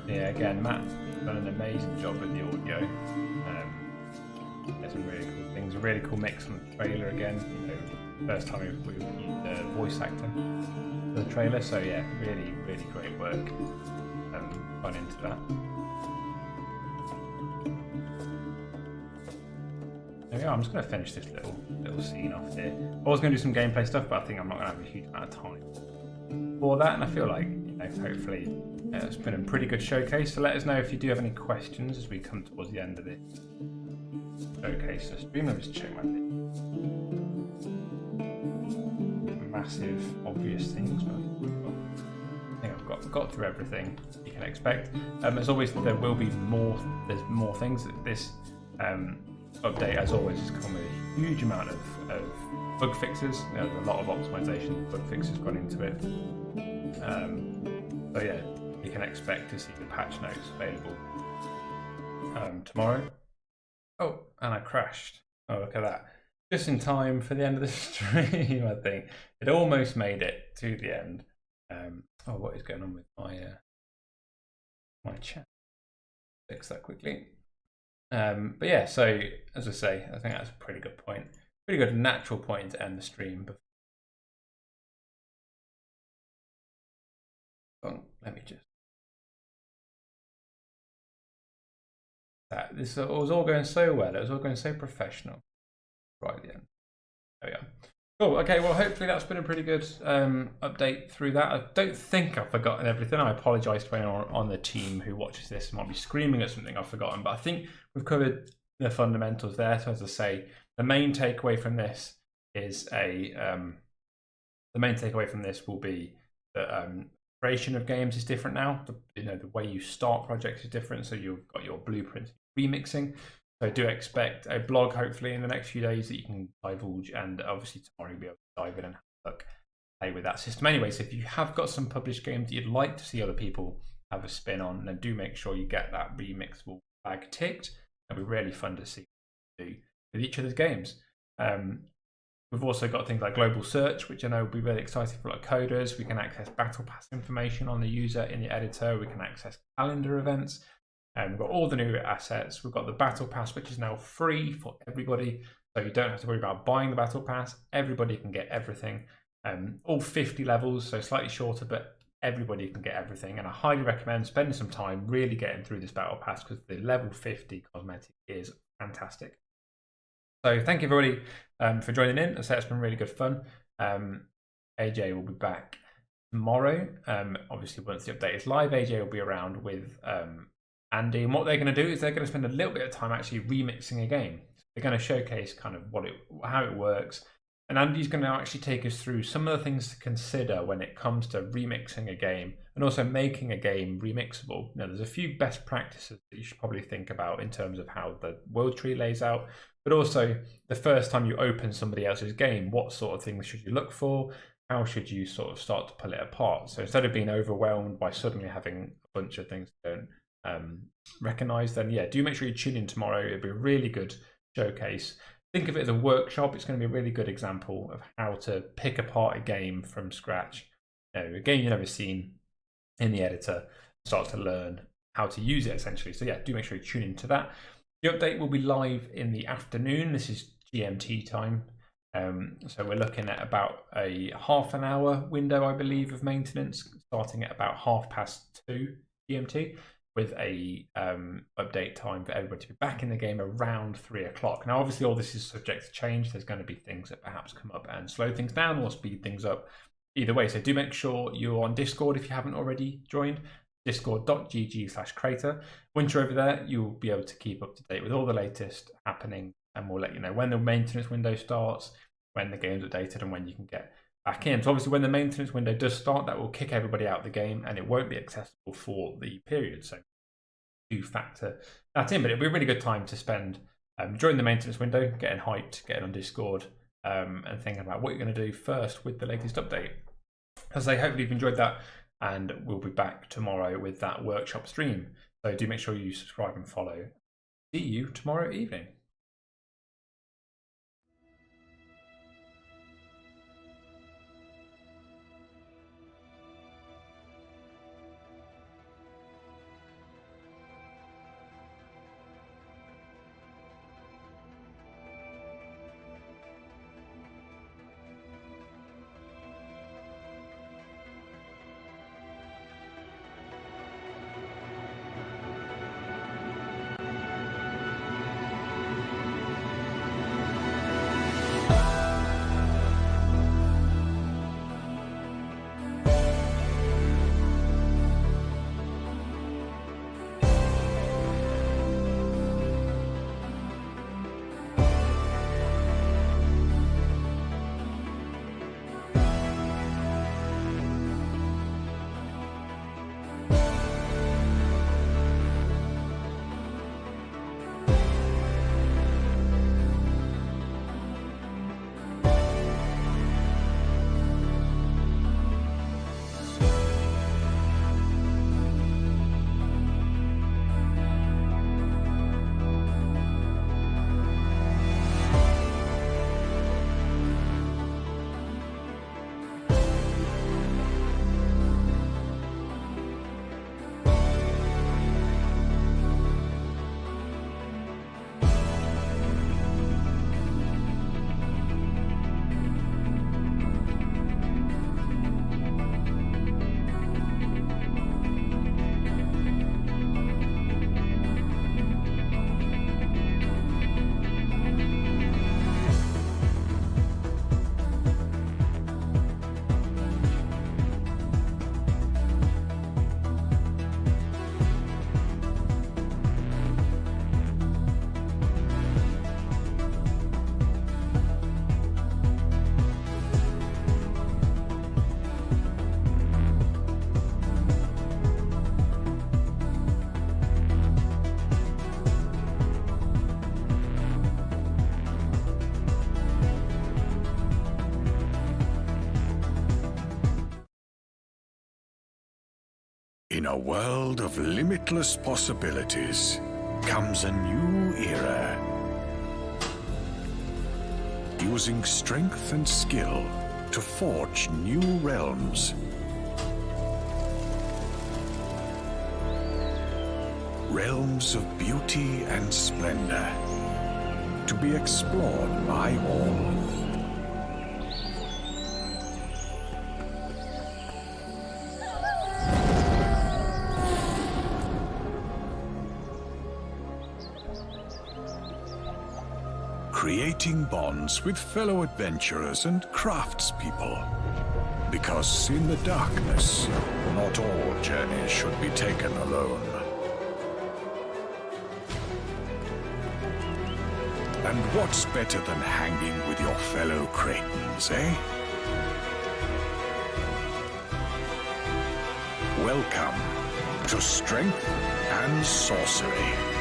Yeah, again, Matt done an amazing job with the audio. There's some really cool things. A really cool mix on the trailer again. You know, first time we've used a voice actor for the trailer, so yeah, really great work. Gone into that. There we are. I'm just going to finish this little scene off here. I was going to do some gameplay stuff, but I think I'm not going to have a huge amount of time for that, and I feel like, you know, hopefully. It's been a pretty good showcase, so let us know if you do have any questions as we come towards the end of this showcase. So stream, let me just check my thing. Massive, obvious things, but I think I've got through everything you can expect. As always, there will be more. There's more things. This update, as always, has come with a huge amount of bug fixes. You know, there's a lot of optimization, bug fixes gone into it. So yeah. You can expect to see the patch notes available tomorrow. Oh, and I crashed. Oh, look at that. Just in time for the end of the stream, I think. It almost made it to the end. Oh, what is going on with my chat? Fix that quickly. But yeah, so as I say, I think that's a pretty good point. Pretty good natural point to end the stream. Oh, let me just. This was all going so well. It was all going so professional. Right at the end. There we go. Cool. Okay. Well, hopefully that's been a pretty good update through that. I don't think I've forgotten everything. I apologise to anyone on the team who watches this and might be screaming at something I've forgotten. But I think we've covered the fundamentals there. So as I say, the main takeaway from this is the main takeaway from this will be that creation of games is different now. The way you start projects is different. So you've got your blueprint remixing. So do expect a blog hopefully in the next few days that you can divulge, and obviously tomorrow you'll be able to dive in and have a look, play with that system. Anyway, so if you have got some published games that you'd like to see other people have a spin on, then do make sure you get that remixable flag ticked. It'll be really fun to see what you do with each of those games. We've also got things like global search, which I know will be really exciting for a lot of coders. We can access battle pass information on the user in the editor. We can access calendar events. We've got all the new assets. We've got the battle pass, which is now free for everybody. So you don't have to worry about buying the battle pass. Everybody can get everything. All 50 levels, so slightly shorter, but everybody can get everything. And I highly recommend spending some time really getting through this battle pass, because the level 50 cosmetic is fantastic. So thank you everybody for joining in. As I say, it's been really good fun. AJ will be back tomorrow. Obviously, once the update is live, AJ will be around with Andy, and what they're going to do is they're going to spend a little bit of time actually remixing a game. They're going to showcase kind of how it works, and Andy's going to actually take us through some of the things to consider when it comes to remixing a game and also making a game remixable. Now, there's a few best practices that you should probably think about in terms of how the world tree lays out, but also the first time you open somebody else's game, what sort of things should you look for? How should you sort of start to pull it apart? So instead of being overwhelmed by suddenly having a bunch of things you don't recognize, then yeah, do make sure you tune in tomorrow. It'll be a really good showcase. Think of it as a workshop. It's going to be a really good example of how to pick apart a game from scratch. A game you've never seen in the editor, start to learn how to use it essentially. So yeah, do make sure you tune into that. The update will be live in the afternoon. This is GMT time. So we're looking at about a half an hour window, I believe, of maintenance, starting at about 2:30 GMT, with a update time for everybody to be back in the game around 3 o'clock. Now, obviously, all this is subject to change. There's going to be things that perhaps come up and slow things down or speed things up. Either way, so do make sure you're on Discord if you haven't already joined. Discord.gg/Crayta. Once you're over there, you'll be able to keep up to date with all the latest happening, and we'll let you know when the maintenance window starts, when the game's updated, and when you can get back in. So obviously when the maintenance window does start, that will kick everybody out of the game and it won't be accessible for the period. So do factor that in, but it'll be a really good time to spend during the maintenance window, getting hyped, getting on Discord, and thinking about what you're going to do first with the latest update. As I say, hopefully you've enjoyed that, and we'll be back tomorrow with that workshop stream. So do make sure you subscribe and follow. See you tomorrow evening. In a world of limitless possibilities comes a new era. Using strength and skill to forge new realms. Realms of beauty and splendor, to be explored by all. Creating bonds with fellow adventurers and craftspeople. Because in the darkness, not all journeys should be taken alone. And what's better than hanging with your fellow Craytans, eh? Welcome to Strength and Sorcery.